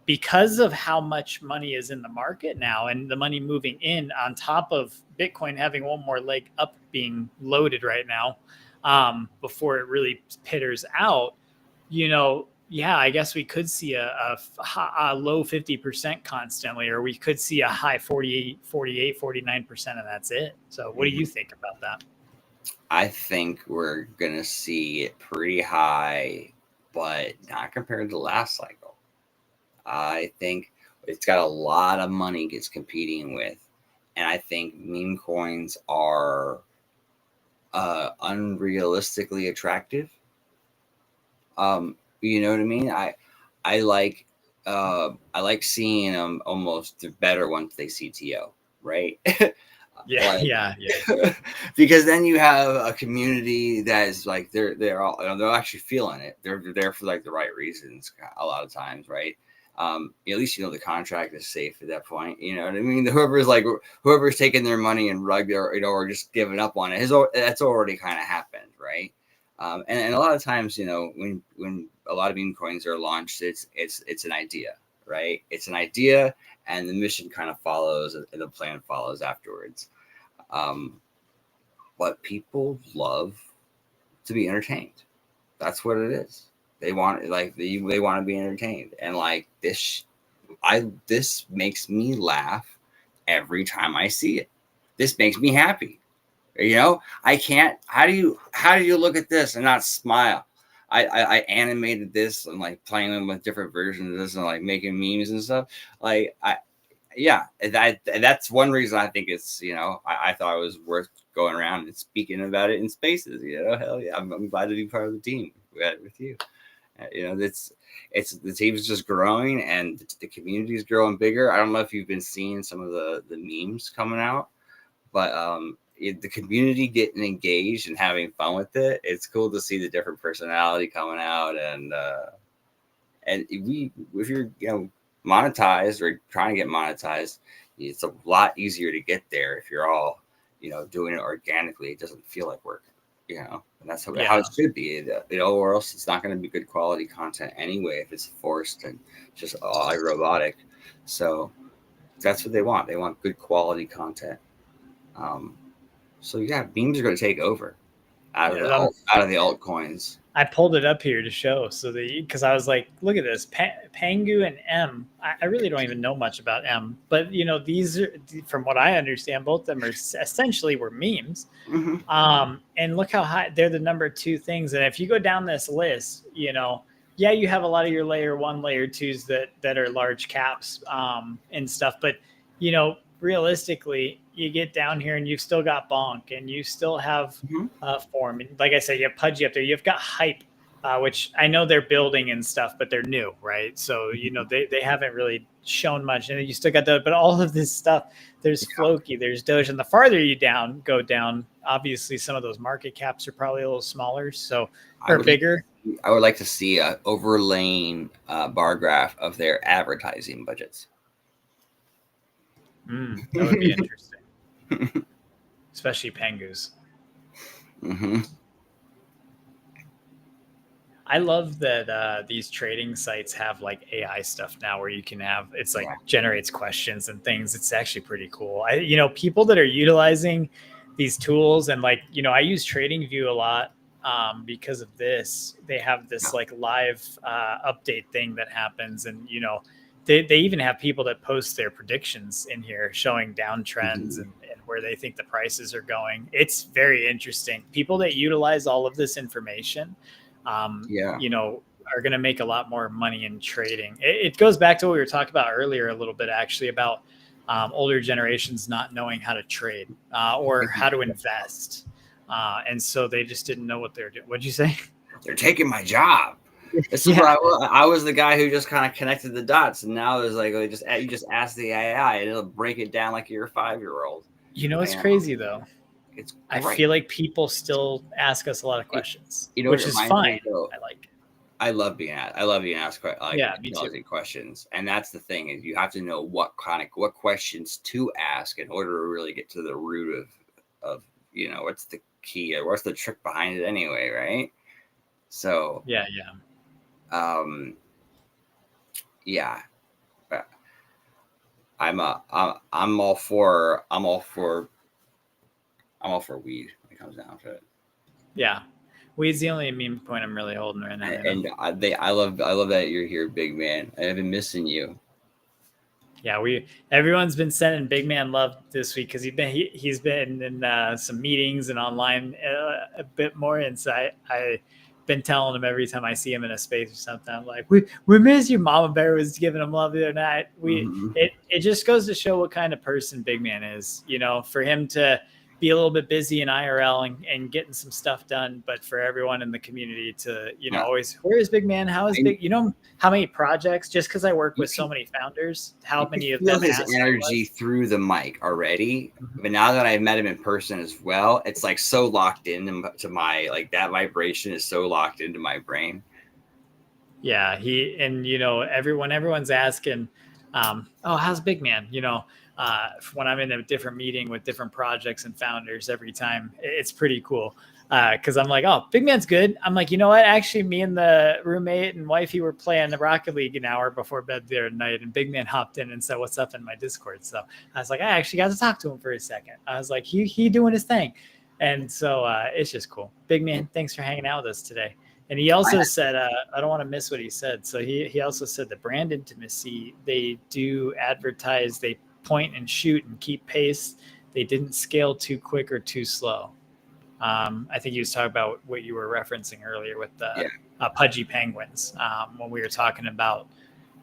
Speaker 2: because of how much money is in the market now and the money moving in, on top of Bitcoin having one more leg up being loaded right now, before it really pitters out. I guess we could see a low 50% constantly, or we could see a high 48, 49%, and that's it. So what do you think about that?
Speaker 1: I think we're going to see it pretty high, but not compared to last cycle. I think it's got a lot of money it's competing with. And I think meme coins are unrealistically attractive. You know what I mean? I like I like seeing them almost better once they CTO, right?
Speaker 2: Yeah,
Speaker 1: Like
Speaker 2: yeah, yeah.
Speaker 1: because then you have a community that is like they're all, they're actually feeling it. They're there for like the right reasons a lot of times, right? At least you know the contract is safe at that point. You know what I mean? Whoever's taking their money and rug or or just giving up on it that's already kind of happened, right? And a lot of times, when a lot of meme coins are launched, it's an idea, right? It's an idea, and the mission kind of follows, and the plan follows afterwards. Um, but people love to be entertained. That's what it is. They want they want to be entertained, and like this makes me laugh every time I see it. This makes me happy. I can't. How do you look at this and not smile? I animated this and like playing with different versions of this and like making memes and stuff. Like yeah, that's one reason I think it's I thought it was worth going around and speaking about it in spaces. Hell yeah, I'm glad to be part of the team with you. It's the team's just growing and the community is growing bigger. I don't know if you've been seeing some of the memes coming out, but the community getting engaged and having fun with it. It's cool to see the different personality coming out, and if you're monetized or trying to get monetized, it's a lot easier to get there if you're all doing it organically. It doesn't feel like work, and that's how it should be, or else it's not going to be good quality content anyway if it's forced and just all like robotic. So that's what they want. They want good quality content. So yeah, memes are going to take over out of the altcoins.
Speaker 2: I pulled it up here to show because I was like, look at this, Pangu and M. I really don't even know much about M, but these are, from what I understand, both of them are essentially were memes.
Speaker 1: Mm-hmm.
Speaker 2: And look how high they're the number two things. And if you go down this list, yeah, you have a lot of your layer one, layer twos that are large caps and stuff, but realistically, you get down here and you've still got Bonk and you still have Form. And like I said, you have Pudgy up there. You've got Hype, which I know they're building and stuff, but they're new, right? So, they haven't really shown much. And you still got but all of this stuff, there's Floki, there's Doge. And the farther you go down, obviously some of those market caps are probably a little smaller. So, or bigger.
Speaker 1: I would like to see a overlaying bar graph of their advertising budgets.
Speaker 2: That would be interesting, especially Pangus.
Speaker 1: Mm-hmm.
Speaker 2: I love that these trading sites have like AI stuff now where you can have it's like generates questions and things. It's actually pretty cool. People that are utilizing these tools and like I use TradingView a lot because of this. They have this like live update thing that happens, and they even have people that post their predictions in here showing downtrends and where they think the prices are going. It's very interesting. People that utilize all of this information, are going to make a lot more money in trading. It goes back to what we were talking about earlier a little bit, actually, about older generations not knowing how to trade or how to invest. And so they just didn't know what they're doing. What'd you say?
Speaker 1: They're taking my job. This is what I was the guy who just kind of connected the dots, and now there's like you just ask the AI and it'll break it down like you're a 5-year-old.
Speaker 2: It's crazy though.
Speaker 1: It's
Speaker 2: I feel like people still ask us a lot of questions, which is fine. I like it.
Speaker 1: I love being asked intelligent questions, and that's the thing is you have to know what questions to ask in order to really get to the root of what's the key or what's the trick behind it anyway, right? So
Speaker 2: yeah.
Speaker 1: I'm all for weed when it comes down to it.
Speaker 2: Yeah, weed's the only meme point I'm really holding right now.
Speaker 1: And I love that you're here, big man. I've been missing you.
Speaker 2: Yeah, everyone's been sending Big Man love this week because he's been in some meetings and online a bit more, and so I been telling him every time I see him in a space or something, I'm like, we miss you. Mama Bear was giving him love the other night. It just goes to show what kind of person Big Man is. For him to be a little bit busy in IRL and getting some stuff done, but for everyone in the community to, always, where is Big Man? How is Big, how many projects, just because I work with so many founders, how many of them
Speaker 1: his energy through the mic already. But now that I've met him in person as well, it's like so locked into my, like that vibration is so locked into my brain.
Speaker 2: Yeah. Everyone's asking, oh, how's Big Man? When I'm in a different meeting with different projects and founders every time, it's pretty cool. Cause I'm like, oh, Big Man's good. I'm like, you know what? Actually, me and the roommate and wifey were playing the Rocket League an hour before bed the other night, and Big Man hopped in and said, what's up in my Discord. So I was like, I actually got to talk to him for a second. I was like, he doing his thing. And so it's just cool. Big Man, thanks for hanging out with us today. And he also said, I don't want to miss what he said. So he also said the brand intimacy, they do advertise, they point and shoot and keep pace. They didn't scale too quick or too slow. I think he was talking about what you were referencing earlier with the Pudgy Penguins when we were talking about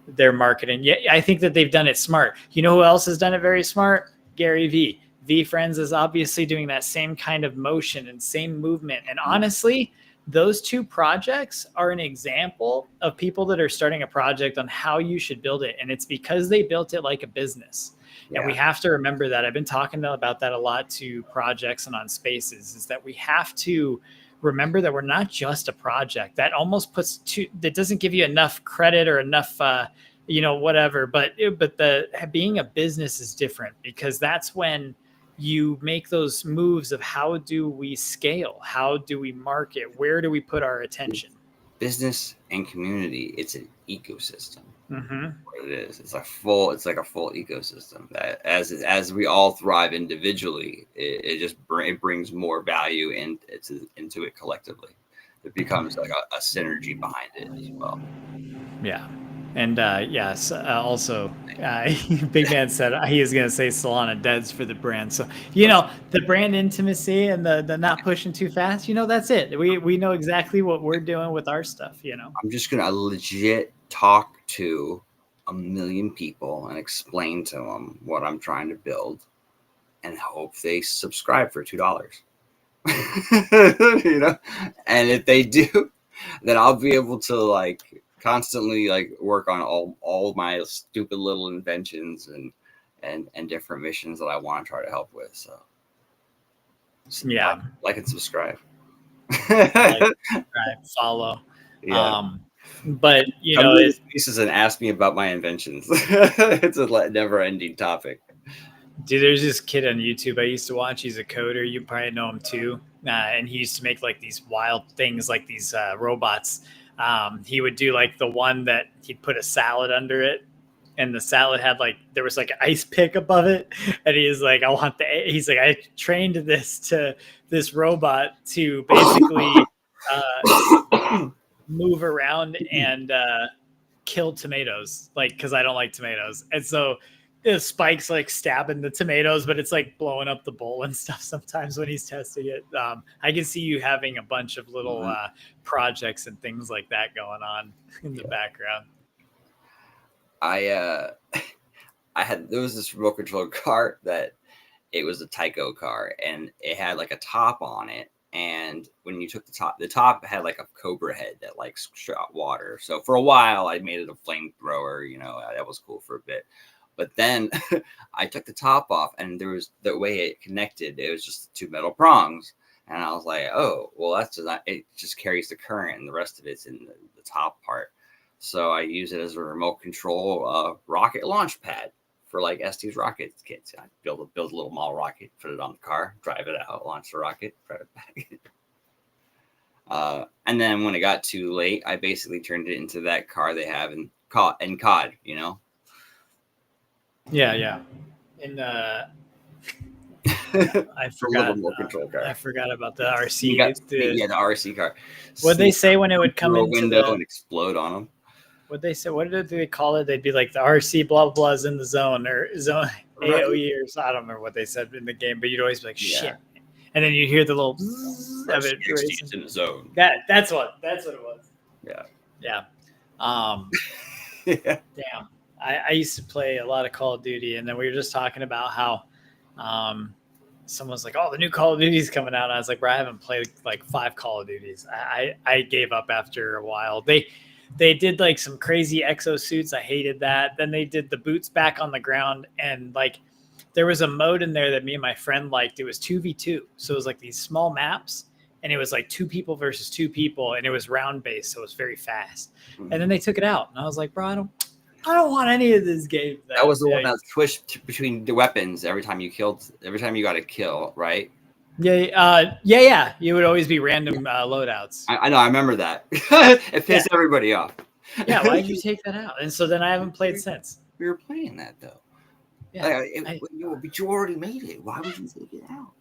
Speaker 2: their marketing. Yeah, I think that they've done it smart. You know who else has done it very smart? Gary Vee. VeeFriends is obviously doing that same kind of motion and same movement. And honestly, those two projects are an example of people that are starting a project on how you should build it. And it's because they built it like a business. Yeah. And we have to remember that. I've been talking about that a lot to projects and on Spaces, is that we have to remember that we're not just a project. That almost that doesn't give you enough credit or enough, whatever. But being a business is different, because that's when you make those moves of how do we scale? How do we market? Where do we put our attention?
Speaker 1: Business and community, it's an ecosystem.
Speaker 2: Mm-hmm.
Speaker 1: What it is, it's like a full ecosystem that as we all thrive individually, it brings more value into it collectively. It becomes like a synergy behind it as well.
Speaker 2: Yeah. And yes, also, Big Man said he is going to say Solana Deads for the brand. So, the brand intimacy and the not pushing too fast, that's it. We know exactly what we're doing with our stuff,
Speaker 1: I'm just going to legit talk to 1 million people and explain to them what I'm trying to build and hope they subscribe for $2. And if they do, then I'll be able to constantly work on all of my stupid little inventions and different missions that I want to try to help with. So yeah, like and subscribe.
Speaker 2: Follow.
Speaker 1: Yeah.
Speaker 2: But
Speaker 1: Pieces and ask me about my inventions. It's a never-ending topic.
Speaker 2: Dude, there's this kid on YouTube I used to watch. He's a coder. You probably know him too. And he used to make these wild things, like these robots. He would do the one that he'd put a salad under it, and the salad had there was an ice pick above it. And he's like, I trained this robot to basically move around and kill tomatoes, because I don't like tomatoes. And so the spikes stabbing the tomatoes, but it's blowing up the bowl and stuff sometimes when he's testing it. I can see you having a bunch of little projects and things like that going on in the background.
Speaker 1: There was this remote control car that it was a Tyco car, and it had a top on it. And when you took the top had a cobra head that shot water. So for a while I made it a flamethrower, that was cool for a bit. But then I took the top off, and there was the way it connected. It was just 2 metal prongs. And I was like, oh, well, that's just not, it just carries the current, and the rest of it's in the top part. So I use it as a remote control rocket launch pad for ST's rocket kits. I build a little model rocket, put it on the car, drive it out, launch the rocket, drive it back. And then when it got too late, I basically turned it into that car they have in COD,
Speaker 2: Yeah. And I forgot.
Speaker 1: Control car.
Speaker 2: I forgot about the RC.
Speaker 1: The RC car.
Speaker 2: What'd they say when it would come into
Speaker 1: window and explode on them?
Speaker 2: What'd they say? What did they call it? They'd be like, the RC blah blah is in the zone, or zone AOE, or so. I don't remember what they said in the game, but you'd always be like, shit. And then you hear the little bzzz of it racing
Speaker 1: in the zone.
Speaker 2: That's what it was.
Speaker 1: Yeah.
Speaker 2: Yeah.
Speaker 1: Yeah.
Speaker 2: Damn. I used to play a lot of Call of Duty, and then we were just talking about how someone's like, "Oh, the new Call of Duty's coming out." And I was like, "Bro, I haven't played like 5 Call of Duties. I gave up after a while." They did like some crazy exosuits. I hated that. Then they did the boots back on the ground, and like there was a mode in there that me and my friend liked. It was 2v2, so it was like these small maps, and it was like 2 people versus 2 people, and it was round based, so it was very fast. And then they took it out, and I was like, "Bro, I don't want any of this game."
Speaker 1: That was the one that switched between the weapons every time you got a kill, right?
Speaker 2: Yeah. You would always be random loadouts.
Speaker 1: I know. I remember that. It pissed everybody off.
Speaker 2: Yeah, why did you take that out? And so then I haven't played since.
Speaker 1: We were playing that though.
Speaker 2: Yeah,
Speaker 1: but you already made it. Why would you take it out?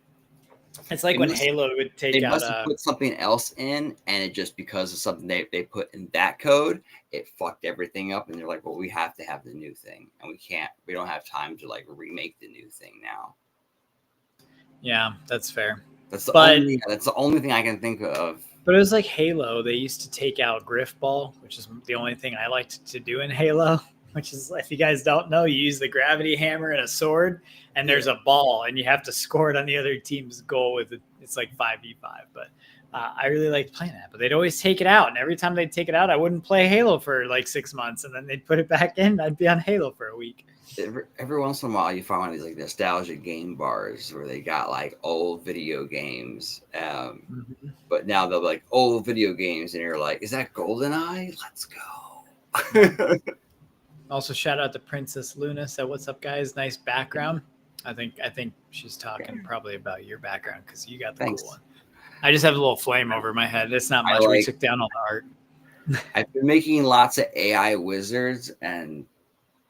Speaker 2: It's like when Halo would take out.
Speaker 1: They must have put something else in, and it just because of something they put in that code, it fucked everything up. And they're like, "Well, we have to have the new thing, and we don't have time to like remake the new thing now."
Speaker 2: Yeah, that's fair.
Speaker 1: That's the only thing I can think of.
Speaker 2: But it was like Halo. They used to take out Griff Ball, which is the only thing I liked to do in Halo. Which is, if you guys don't know, you use the gravity hammer and a sword, and there's a ball, and you have to score it on the other team's goal with it. It's like 5v5. But I really liked playing that. But they'd always take it out, and every time they'd take it out, I wouldn't play Halo for like 6 months, and then they'd put it back in. I'd be on Halo for a week.
Speaker 1: Every once in a while, you find one of these like nostalgia game bars where they got like old video games. But now they're like old video games, and you're like, "Is that GoldenEye? Let's go."
Speaker 2: Also, shout out to Princess Luna. Said, "What's up, guys? Nice background." I think she's talking probably about your background because you got the cool one. I just have a little flame over my head. It's not much. We took down all the art.
Speaker 1: I've been making lots of AI wizards, and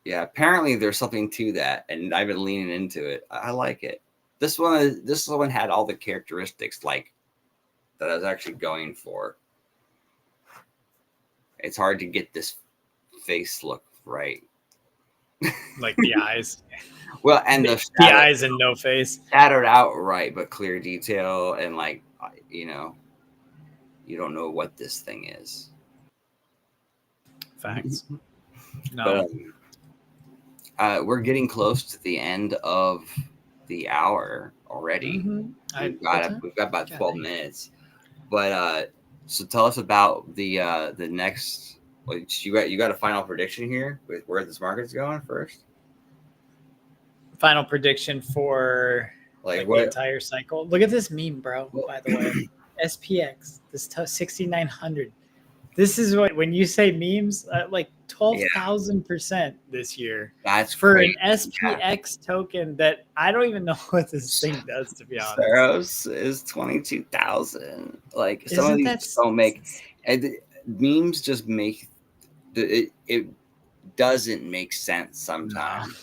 Speaker 1: yeah, apparently there's something to that, and I've been leaning into it. I like it. This one had all the characteristics like that I was actually going for. It's hard to get this face look right.
Speaker 2: Like the eyes.
Speaker 1: Well, and the
Speaker 2: eyes and no face.
Speaker 1: Shadowed out right, but clear detail, and like, you don't know what this thing is.
Speaker 2: Facts. No.
Speaker 1: But, we're getting close to the end of the hour already. We've got about 12 minutes. But so tell us about the next. You got a final prediction here with where this market's going first?
Speaker 2: Final prediction for like the entire cycle. Look at this meme, bro. By the way, SPX, this 6900. This is what, when you say memes, like 12,000% this year.
Speaker 1: That's
Speaker 2: for
Speaker 1: crazy.
Speaker 2: An SPX token that I don't even know what this thing does, to be honest.
Speaker 1: Theros is 22,000. Like, some of these don't make, and memes just make it doesn't make sense sometimes. No.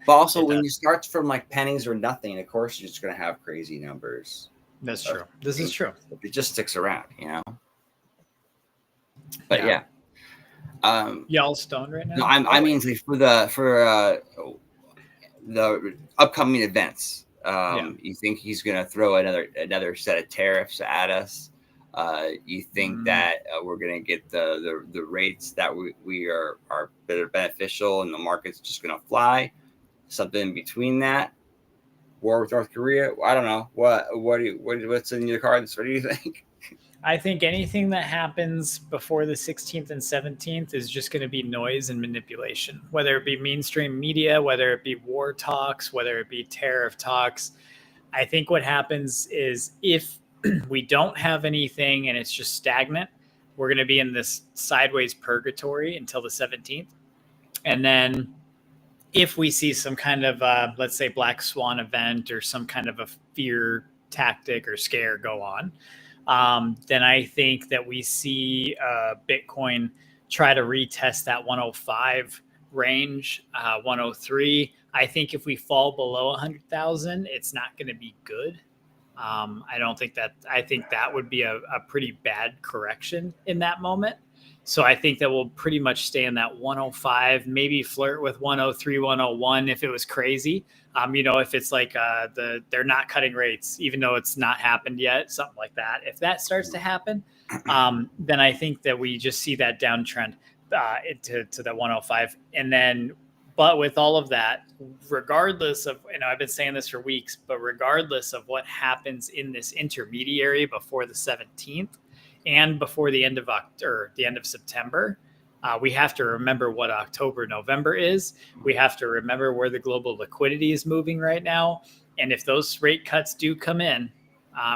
Speaker 1: But also, when you start from like pennies or nothing, of course, you're just going to have crazy numbers.
Speaker 2: That's true. This is true.
Speaker 1: It just sticks around, But yeah.
Speaker 2: Y'all stoned right now?
Speaker 1: No, I mean for the upcoming events. You think he's going to throw another set of tariffs at us? You think that we're going to get the rates that we are that are beneficial, and the market's just going to fly? Something in between that? War with North Korea? I don't know. What's in your cards? What do you think?
Speaker 2: I think anything that happens before the 16th and 17th is just going to be noise and manipulation, whether it be mainstream media, whether it be war talks, whether it be tariff talks. I think what happens is if we don't have anything and it's just stagnant, we're going to be in this sideways purgatory until the 17th. And then if we see some kind of, let's say, black swan event or some kind of a fear tactic or scare go on, then I think that we see Bitcoin try to retest that 105 range, 103. I think if we fall below 100,000, it's not going to be good. I think that would be a pretty bad correction in that moment. So I think that we'll pretty much stay in that 105, maybe flirt with 103, 101 if it was crazy. If it's like they're not cutting rates, even though it's not happened yet, something like that. If that starts to happen, then I think that we just see that downtrend to the 105. And then But with all of that, regardless of, I've been saying this for weeks, but regardless of what happens in this intermediary before the 17th and before the end of September, we have to remember what October, November is. We have to remember where the global liquidity is moving right now. And if those rate cuts do come in,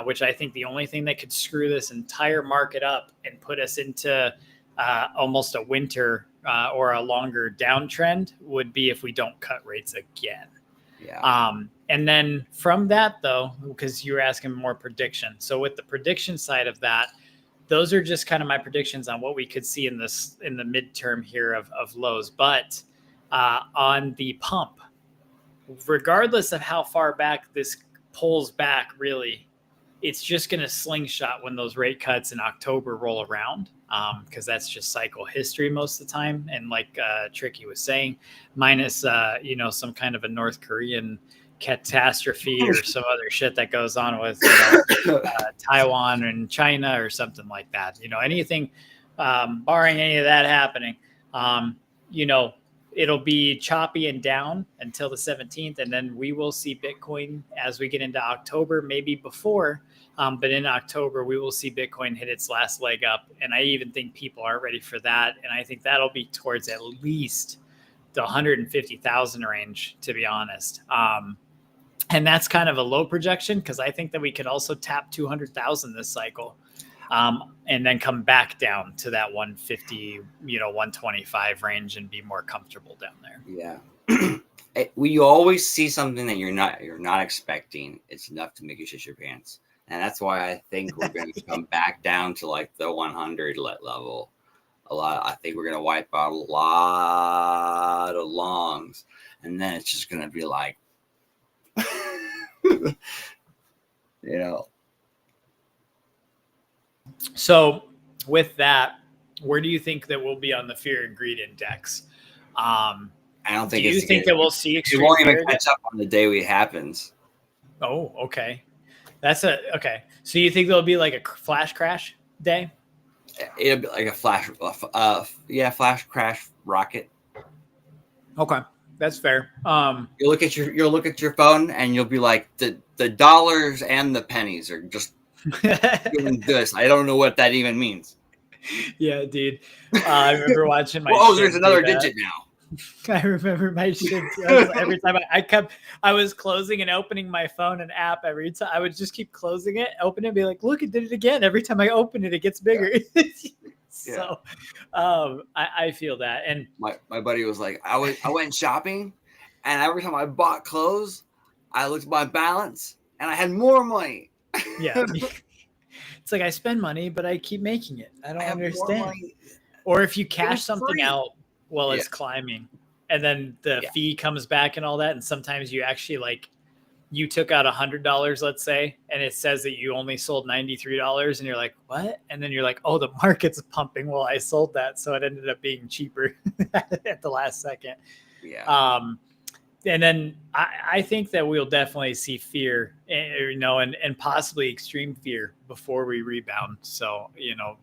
Speaker 2: which I think the only thing that could screw this entire market up and put us into almost a winter or a longer downtrend would be if we don't cut rates again.
Speaker 1: Yeah.
Speaker 2: And then from that, though, because you were asking more prediction. So with the prediction side of that, those are just kind of my predictions on what we could see in the midterm here of lows. But on the pump, regardless of how far back this pulls back, really, it's just going to slingshot when those rate cuts in October roll around, because that's just cycle history most of the time. And like Tricky was saying, minus some kind of a North Korean catastrophe or some other shit that goes on with Taiwan and China or something like that. Anything barring any of that happening, it'll be choppy and down until the 17th, and then we will see Bitcoin as we get into October, maybe before. But in October, we will see Bitcoin hit its last leg up. And I even think people aren't ready for that. And I think that'll be towards at least the 150,000 range, to be honest. And that's kind of a low projection because I think that we could also tap 200,000 this cycle, and then come back down to that 150, 125 range and be more comfortable down there.
Speaker 1: Yeah. We always see something that you're not expecting. It's enough to make you shit your pants. And that's why I think we're going to come back down to like the 100 level. I think we're going to wipe out a lot of longs, and then it's just going to be like,
Speaker 2: So with that, where do you think that we'll be on the fear and greed index?
Speaker 1: I don't think.
Speaker 2: Do you think that we'll see extreme?
Speaker 1: It won't even catch up on the day it happens.
Speaker 2: Oh, okay. Okay. So you think there'll be like a flash crash day?
Speaker 1: It'll be like a flash crash rocket.
Speaker 2: Okay, that's fair.
Speaker 1: You'll look at your phone and you'll be like, the dollars and the pennies are just doing this. I don't know what that even means.
Speaker 2: Yeah, dude. I remember watching my.
Speaker 1: Oh, there's another digit now.
Speaker 2: I remember my shit. Every time I was closing and opening my phone and app every time. I would just keep closing it, open it, and be like, look, it did it again. Every time I open it, it gets bigger. Yeah. So I feel that. And
Speaker 1: my buddy was like, I went shopping, and every time I bought clothes, I looked at my balance and I had more money.
Speaker 2: Yeah. It's like I spend money, but I keep making it. I don't understand. Or if you cash something out while it's climbing, and then the fee comes back and all that, and sometimes you actually you took out $100, let's say, and it says that you only sold $93, and you're like, what? And then you're like, oh, the market's pumping while I sold that, so it ended up being cheaper at the last second.
Speaker 1: Yeah.
Speaker 2: And then I think that we'll definitely see fear, and possibly extreme fear before we rebound. So,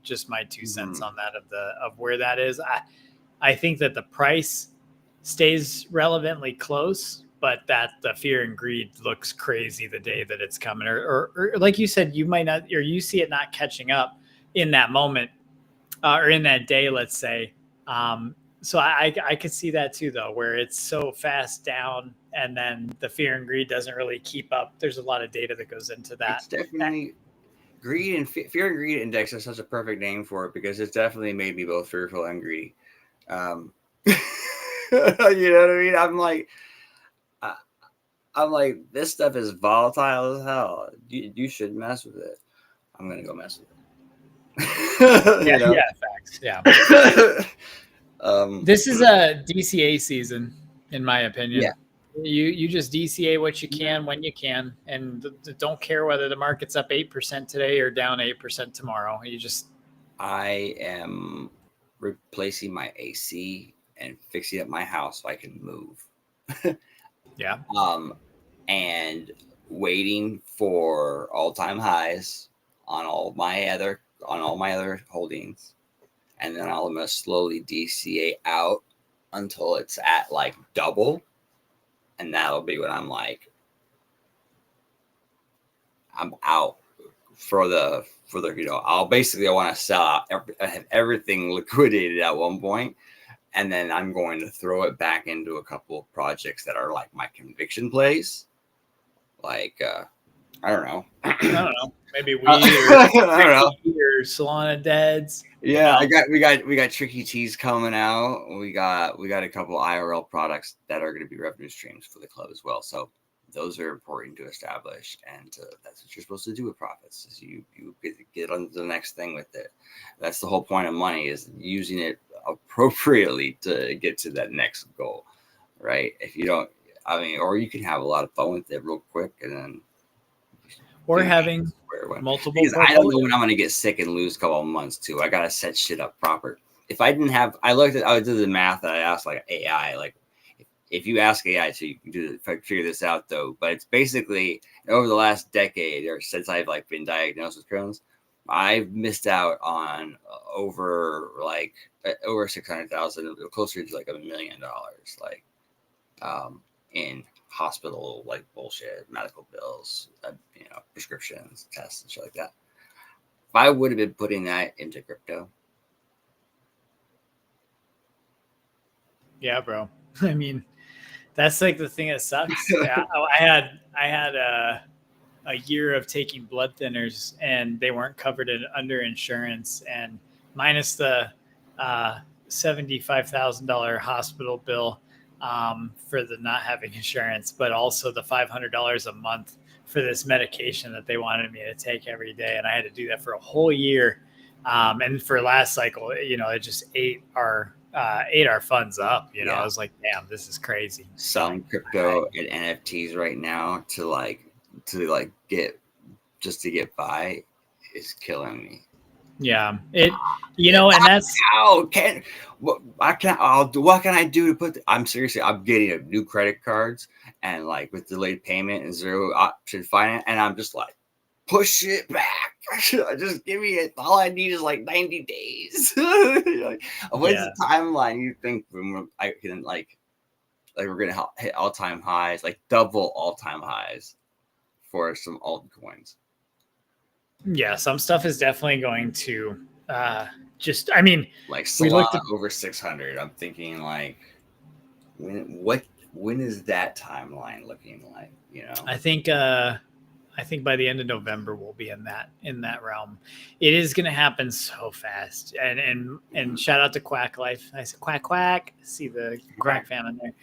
Speaker 2: just my 2 cents on that of where that is. I think that the price stays relevantly close, but that the fear and greed looks crazy the day that it's coming, or like you said, you might not, or you see it not catching up in that moment, or in that day, let's say. So I could see that too, though, where it's so fast down and then the fear and greed doesn't really keep up. There's a lot of data that goes into that.
Speaker 1: It's definitely greed, and fear and greed index is such a perfect name for it because it's definitely made me both fearful and greedy. You know what I mean? I'm like, this stuff is volatile as hell. You should mess with it. I'm gonna go mess with it.
Speaker 2: Yeah, facts. Yeah. This is a DCA season, in my opinion.
Speaker 1: Yeah.
Speaker 2: You just DCA what you can when you can, and don't care whether the market's up 8% today or down 8% tomorrow.
Speaker 1: I am replacing my AC and fixing up my house so I can move.
Speaker 2: Yeah.
Speaker 1: And waiting for all-time highs on all my other holdings, and then I'm gonna slowly DCA out until it's at like double, and that'll be when I'm like, I'm out for the I'll basically, I want to sell out, I have everything liquidated at one point, and then I'm going to throw it back into a couple of projects that are like my conviction plays, like I don't know.
Speaker 2: I don't know. Maybe weed
Speaker 1: I don't know.
Speaker 2: or Salon of Deads.
Speaker 1: Yeah, we got Tricky Teas coming out. We got a couple IRL products that are going to be revenue streams for the club as well. So those are important to establish, and that's what you're supposed to do with profits. Is you get on to the next thing with it. That's the whole point of money, is using it appropriately to get to that next goal, right? If you don't, I mean, or you can have a lot of fun with it real quick, and then
Speaker 2: or having multiple.
Speaker 1: Because I don't know when I'm going to get sick and lose a couple of months too. I got to set shit up proper. If I didn't have, I did the math that I asked like AI, like if you ask AI to figure this out though, but it's basically over the last decade or since I've like been diagnosed with Crohn's, I've missed out on over 600,000, closer to like $1 million, like in hospital like bullshit, medical bills, prescriptions, tests, and shit like that. If I would have been putting that into crypto,
Speaker 2: yeah, bro. I mean, that's like the thing that sucks. I had a year of taking blood thinners, and they weren't covered under insurance, and minus the $75,000 hospital bill for the not having insurance, but also the $500 a month for this medication that they wanted me to take every day. And I had to do that for a whole year. And for last cycle, it just ate our funds up. I was like, damn, this is crazy.
Speaker 1: Selling crypto and NFTs right now to get by is killing me.
Speaker 2: Yeah, and that's
Speaker 1: what can I do to put? I'm getting new credit cards, and like with delayed payment and zero option finance, and I'm just like, push it back. Just give me it. All I need is like 90 days. What's the timeline you think when I can like we're gonna hit all-time highs, like double all-time highs for some altcoins?
Speaker 2: Yeah, some stuff is definitely going to like
Speaker 1: Solana over 600. I'm thinking like when is that timeline looking like?
Speaker 2: I think by the end of November we'll be in that realm. It is going to happen so fast. And shout out to Quack Life. I said quack quack. See the Quack fan in there.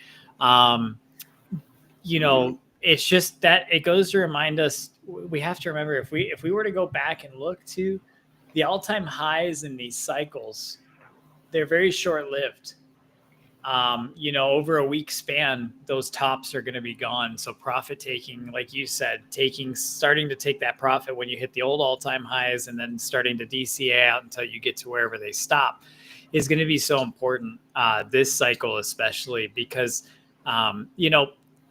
Speaker 2: It's just that it goes to remind us, we have to remember, if we were to go back and look to the all-time highs in these cycles, they're very short-lived. Over a week span, those tops are going to be gone. So profit taking, like you said, starting to take that profit when you hit the old all-time highs and then starting to DCA out until you get to wherever they stop is going to be so important this cycle, especially because,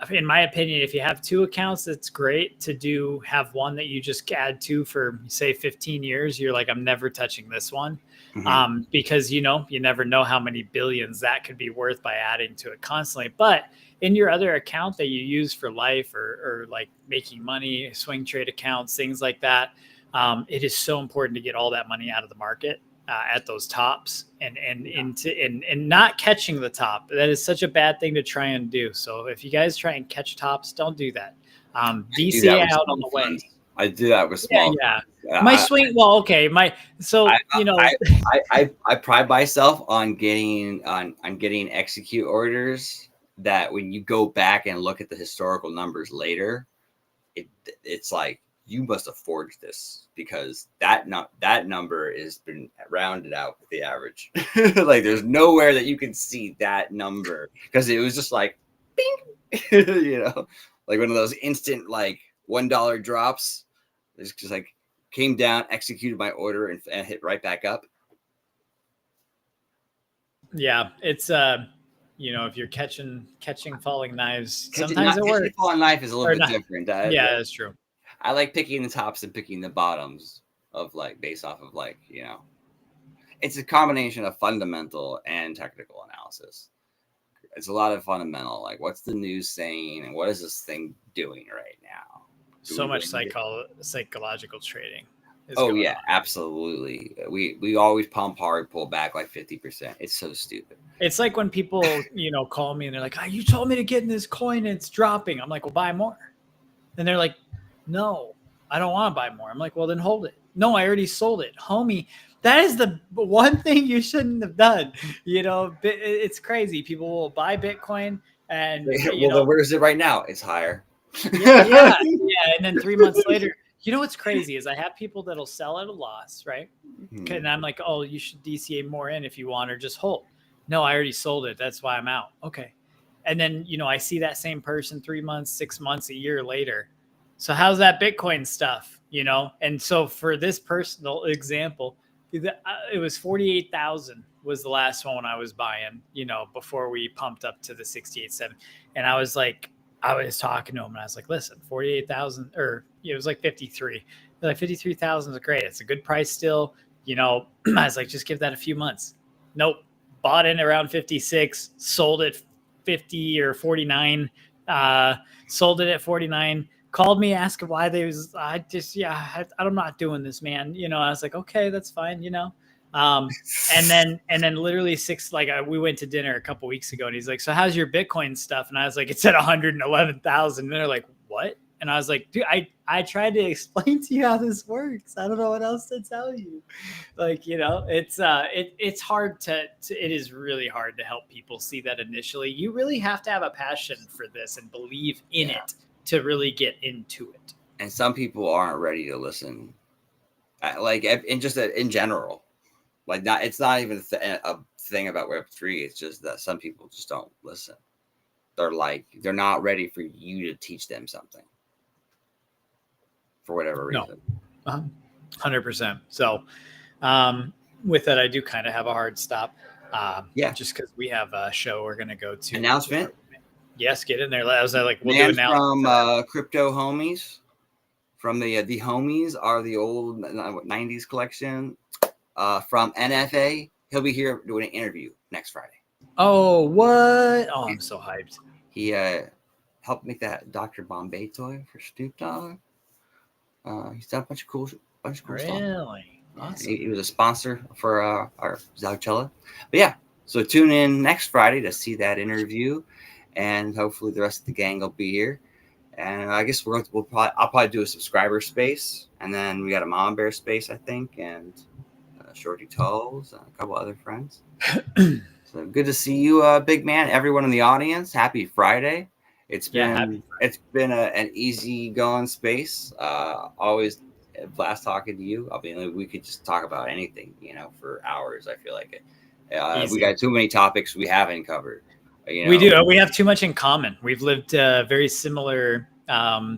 Speaker 2: in my opinion, if you have two accounts, it's great to have one that you just add to for, say, 15 years. You're like, I'm never touching this one. Mm-hmm. Because, you never know how many billions that could be worth by adding to it constantly. But in your other account that you use for life or like making money, swing trade accounts, things like that, it is so important to get all that money out of the market at those tops and not catching the top. That is such a bad thing to try and do. So if you guys try and catch tops, don't do that. DCA out on the way.
Speaker 1: I do that with small.
Speaker 2: Yeah. My swing. Well, okay.
Speaker 1: I pride myself on getting execute orders that when you go back and look at the historical numbers later, it's like, you must have forged this, because that number has been rounded out with the average. Like there's nowhere that you can see that number, because it was just like, bing, like one of those instant like $1 drops. It's just like came down, executed my order, and hit right back up.
Speaker 2: Yeah, it's if you're catching falling knives, sometimes it works.
Speaker 1: Falling knife is a little bit different.
Speaker 2: Yeah, that's true.
Speaker 1: I like picking the tops and picking the bottoms of based off of it's a combination of fundamental and technical analysis. it's a lot of fundamental, like what's the news saying and what is this thing doing right now?
Speaker 2: So much psychological trading is
Speaker 1: Oh
Speaker 2: going
Speaker 1: yeah,
Speaker 2: on.
Speaker 1: absolutely. We always pump hard, pull back like 50%. It's so stupid.
Speaker 2: It's like when people, call me and they're like, oh, you told me to get in this coin and it's dropping. I'm like, well, buy more. And they're like, no, I don't want to buy more. I'm like, well, then hold it. No, I already sold it. Homie, that is the one thing you shouldn't have done. It's crazy. People will buy Bitcoin and,
Speaker 1: Well, then where is it right now? It's higher.
Speaker 2: yeah. And then 3 months later, what's crazy is I have people that'll sell at a loss, right? And I'm like, oh, you should DCA more in if you want, or just hold. No, I already sold it. That's why I'm out. Okay. And then, I see that same person 3 months, 6 months, a year later. So how's that Bitcoin stuff, And so for this personal example, it was 48,000 was the last one I was buying, before we pumped up to the 68.7. And I was talking to him and I was like, listen, 48,000, or it was like 53. Like 53,000 is great. It's a good price still. I was like, just give that a few months. Nope. Bought in around 56, sold it 50 or 49, sold it at 49, called me, asked why I'm not doing this, man. I was like, okay, that's fine. And then literally we went to dinner a couple weeks ago and he's like, so how's your Bitcoin stuff? And I was like, it's at 111,000. And they're like, what? And I was like, dude, I tried to explain to you how this works. I don't know what else to tell you. It's hard it is really hard to help people see that initially. You really have to have a passion for this and believe in it to really get into it.
Speaker 1: And some people aren't ready to listen. In general, it's not even a thing about Web3. It's just that some people just don't listen. They're not ready for you to teach them something for whatever reason.
Speaker 2: No, 100%. So with that, I do kind of have a hard stop. Just because we have a show we're going to go to.
Speaker 1: Announcement?
Speaker 2: Yes, get in there. I was like,
Speaker 1: we'll do it now. From Crypto Homies. From the homies are the old 90s collection. From NFA, he'll be here doing an interview next Friday.
Speaker 2: Oh, what? Oh, I'm so hyped.
Speaker 1: He helped make that Dr. Bombay toy for Snoop Dogg. He's done a bunch of cool stuff.
Speaker 2: Really? Awesome.
Speaker 1: He was a sponsor for our Zauchella. But yeah, so tune in next Friday to see that interview, and hopefully the rest of the gang will be here. And I guess I'll probably do a subscriber space, and then we got a Mama Bear space, I think, and Shorty Tulls and a couple other friends. So good to see you, big man. Everyone in the audience, happy Friday. It's been an easy going space. Always a blast talking to you. We could just talk about anything, for hours. I feel like it. We got too many topics we haven't covered.
Speaker 2: We do. We have too much in common. We've lived very similar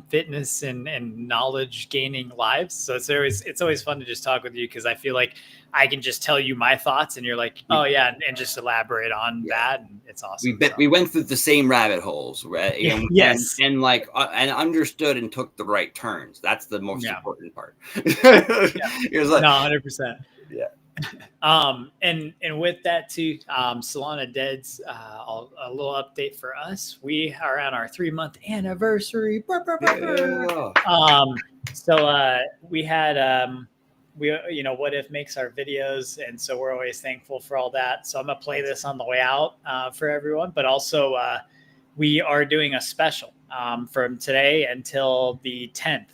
Speaker 2: fitness and knowledge gaining lives. So it's always fun to just talk with you, because I feel like I can just tell you my thoughts and you're like, oh yeah, and just elaborate on that. And it's awesome.
Speaker 1: We went through the same rabbit holes, right?
Speaker 2: Yes.
Speaker 1: And understood and took the right turns. That's the most important part.
Speaker 2: It was like, no, 100%.
Speaker 1: Yeah.
Speaker 2: And with that too, Solana Deads, a little update for us. We are on our 3-month anniversary. So we had What If makes our videos, and so we're always thankful for all that. So I'm gonna play this on the way out for everyone, but also we are doing a special from today until the 10th.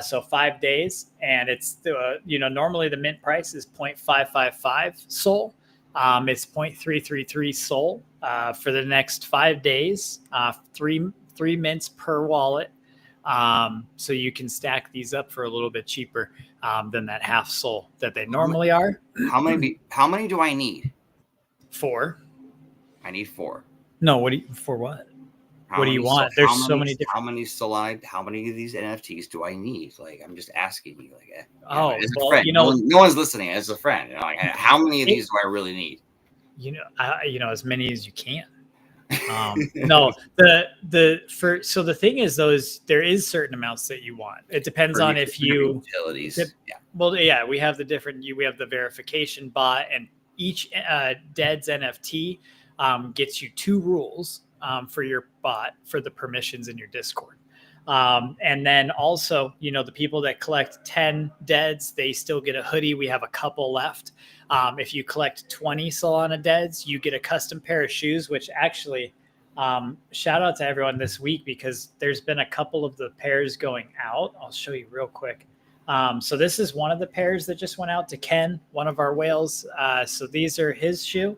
Speaker 2: So 5 days, and it's normally the mint price is 0.555 SOL. It's 0.333 SOL for the next 5 days. Three mints per wallet. So you can stack these up for a little bit cheaper than that half SOL that they normally are.
Speaker 1: How many do I need?
Speaker 2: 4.
Speaker 1: I need 4.
Speaker 2: No, for what? What do you want? There's so many different.
Speaker 1: How many of these NFTs do I need? I'm just asking you.
Speaker 2: As
Speaker 1: a friend. No one's listening. As a friend, how many of these do I really need?
Speaker 2: As many as you can. No, so the thing is, there is certain amounts that you want. It depends on if you
Speaker 1: utilities.
Speaker 2: We have the verification bot, and each Deads NFT gets you 2 rules for your bot for the permissions in your Discord. And then also, the people that collect 10 deads, they still get a hoodie. We have a couple left. If you collect 20 Solana deads, you get a custom pair of shoes, which actually, shout out to everyone this week because there's been a couple of the pairs going out. I'll show you real quick. So this is one of the pairs that just went out to Ken, one of our whales. So these are his shoe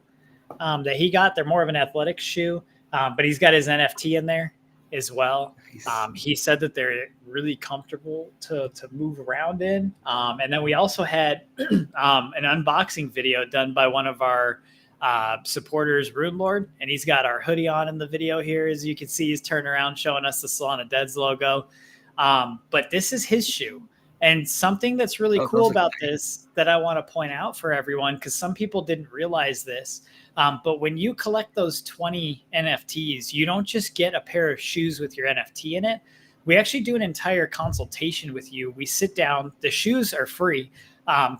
Speaker 2: that he got. They're more of an athletic shoe, but he's got his NFT in there as well. He said that they're really comfortable to move around in. And then we also had an unboxing video done by one of our supporters, Rune Lord, and he's got our hoodie on in the video here. As you can see, he's turning around showing us the Solana Deads logo. But this is his shoe. And something that's really cool about this that I want to point out for everyone, because some people didn't realize this, but when you collect those 20 NFTs, you don't just get a pair of shoes with your NFT in it. We actually do an entire consultation with you. We sit down. The shoes are free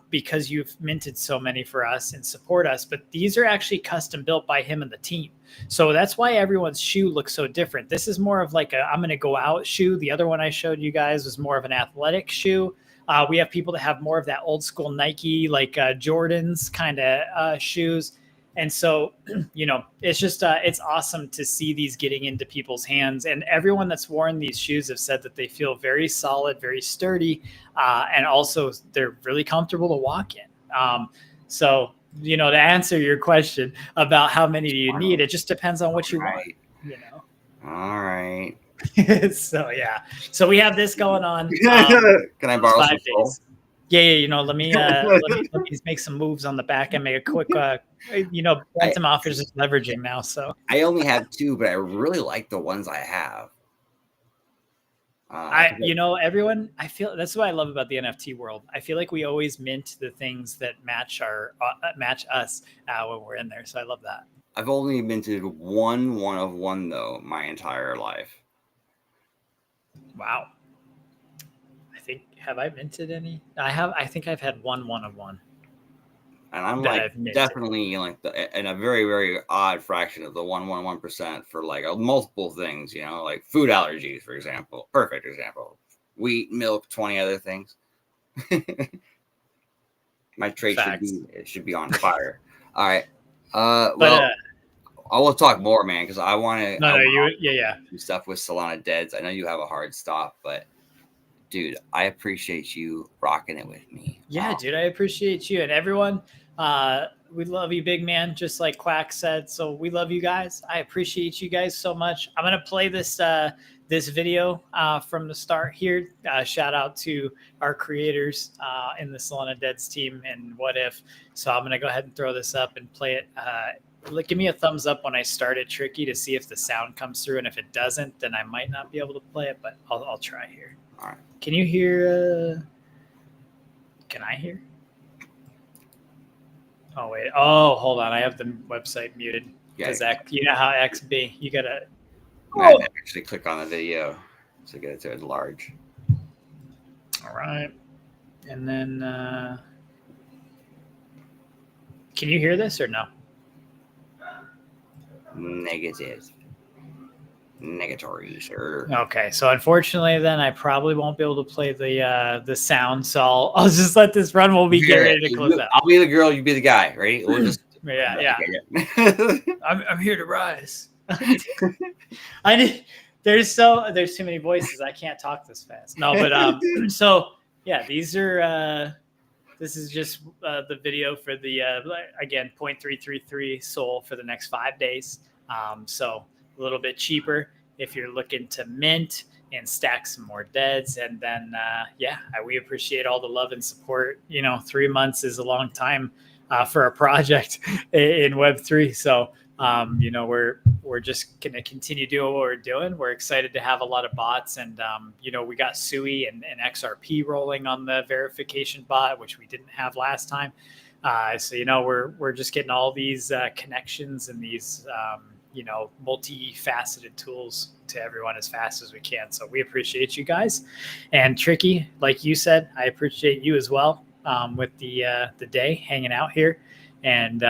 Speaker 2: because you've minted so many for us and support us, but these are actually custom built by him and the team. So that's why everyone's shoe looks so different. This is more of like a I'm going to go out shoe. The other one I showed you guys was more of an athletic shoe. We have people that have more of that old school Nike, like Jordans kind of shoes. And so, it's just, it's awesome to see these getting into people's hands. And everyone that's worn these shoes have said that they feel very solid, very sturdy. And also they're really comfortable to walk in. So, to answer your question about how many do you need, it just depends on what you want,
Speaker 1: All right.
Speaker 2: So, yeah. So we have this going on.
Speaker 1: Can I borrow some days?
Speaker 2: Yeah. Let me make some moves on the back and make a quick, Phantom offers is leveraging now. So
Speaker 1: I only have 2, but I really like the ones I have.
Speaker 2: Everyone, I feel that's what I love about the NFT world. I feel like we always mint the things that match us when we're in there. So I love that.
Speaker 1: I've only minted one of one though my entire life.
Speaker 2: Wow. Have I minted any? I think I've had one of one.
Speaker 1: And I'm like definitely like in a very, very odd fraction of the 1% for like multiple things, like food allergies, for example. Perfect example. Wheat, milk, 20 other things. My trait should be on fire. All right. I will talk more, man, because I want to. Do stuff with Solana Deads. I know you have a hard stop, but dude, I appreciate you rocking it with me.
Speaker 2: Yeah, dude, I appreciate you and everyone. We love you, big man, just like Quack said. So we love you guys. I appreciate you guys so much. I'm gonna play this video from the start here. Shout out to our creators in the Solana Deads team and What If. So I'm gonna go ahead and throw this up and play it. Give me a thumbs up when I start it, Tricky, to see if the sound comes through. And if it doesn't, then I might not be able to play it, but I'll try here.
Speaker 1: All right.
Speaker 2: Can you hear? Can I hear? Oh, wait. Oh, hold on. I have the website muted. Because you know how XB, you got to.
Speaker 1: I actually click on the video to get it to large.
Speaker 2: All right. And then, can you hear this or no?
Speaker 1: Negatory, sir.
Speaker 2: Okay, so unfortunately, then I probably won't be able to play the sound. So I'll just let this run. We'll be getting ready to close out.
Speaker 1: I'll be the girl, you be the guy, right? We'll just
Speaker 2: yeah. I'm here to rise. There's too many voices. I can't talk this fast. No, but so yeah, these are. This is just the video for the again 0.333 SOL for the next 5 days. So a little bit cheaper if you're looking to mint and stack some more deads. And then, we appreciate all the love and support. 3 months is a long time for a project in Web3. So, we're just going to continue doing what we're doing. We're excited to have a lot of bots. And, we got Sui and XRP rolling on the verification bot, which we didn't have last time. So, we're just getting all these connections and these, multifaceted tools to everyone as fast as we can. So we appreciate you guys. And Tricky, like you said, I appreciate you as well with the day hanging out here. And,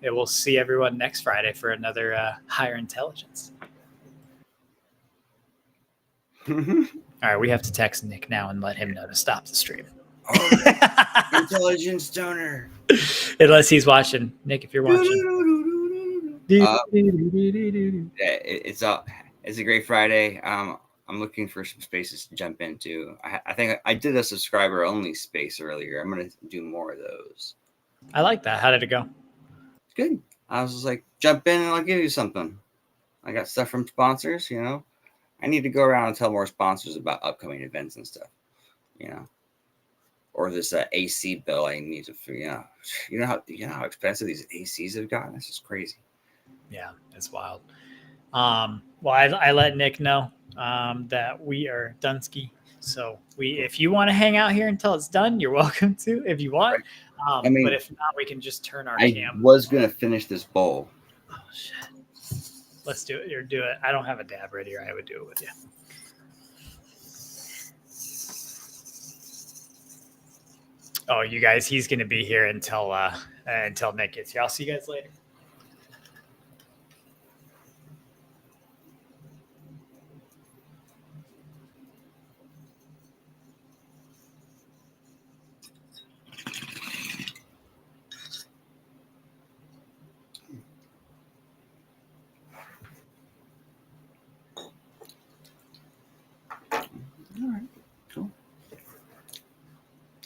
Speaker 2: we'll see everyone next Friday for another Higher Intelligence. All right, we have to text Nick now and let him know to stop the stream.
Speaker 1: Intelligence Stoner.
Speaker 2: Unless he's watching. Nick, if you're watching.
Speaker 1: It's a great Friday. I'm looking for some spaces to jump into. I think I did a subscriber only space earlier. I'm going to do more of those.
Speaker 2: I like that. How did it go?
Speaker 1: It's good. I was just like, jump in and I'll give you something. I got stuff from sponsors, I need to go around and tell more sponsors about upcoming events and stuff, or this AC bill I need to figure out. You know how expensive these ACs have gotten? This is crazy.
Speaker 2: Yeah, it's wild. Well, I let Nick know that we are Dunsky. So if you want to hang out here until it's done, you're welcome to if you want. But if not, we can just turn our cam.
Speaker 1: I was going to finish this bowl.
Speaker 2: Oh, shit. Let's do it. Or do it. I don't have a dab ready, or I would do it with you. Oh, you guys, he's going to be here until Nick gets here. I'll see you guys later.
Speaker 1: All right, cool.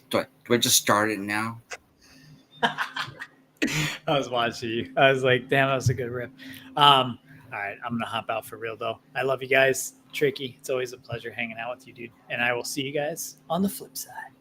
Speaker 1: Do I just start it now?
Speaker 2: I was watching you. I was like, damn, that was a good rip. All right, I'm going to hop out for real, though. I love you guys. Tricky. It's always a pleasure hanging out with you, dude. And I will see you guys on the flip side.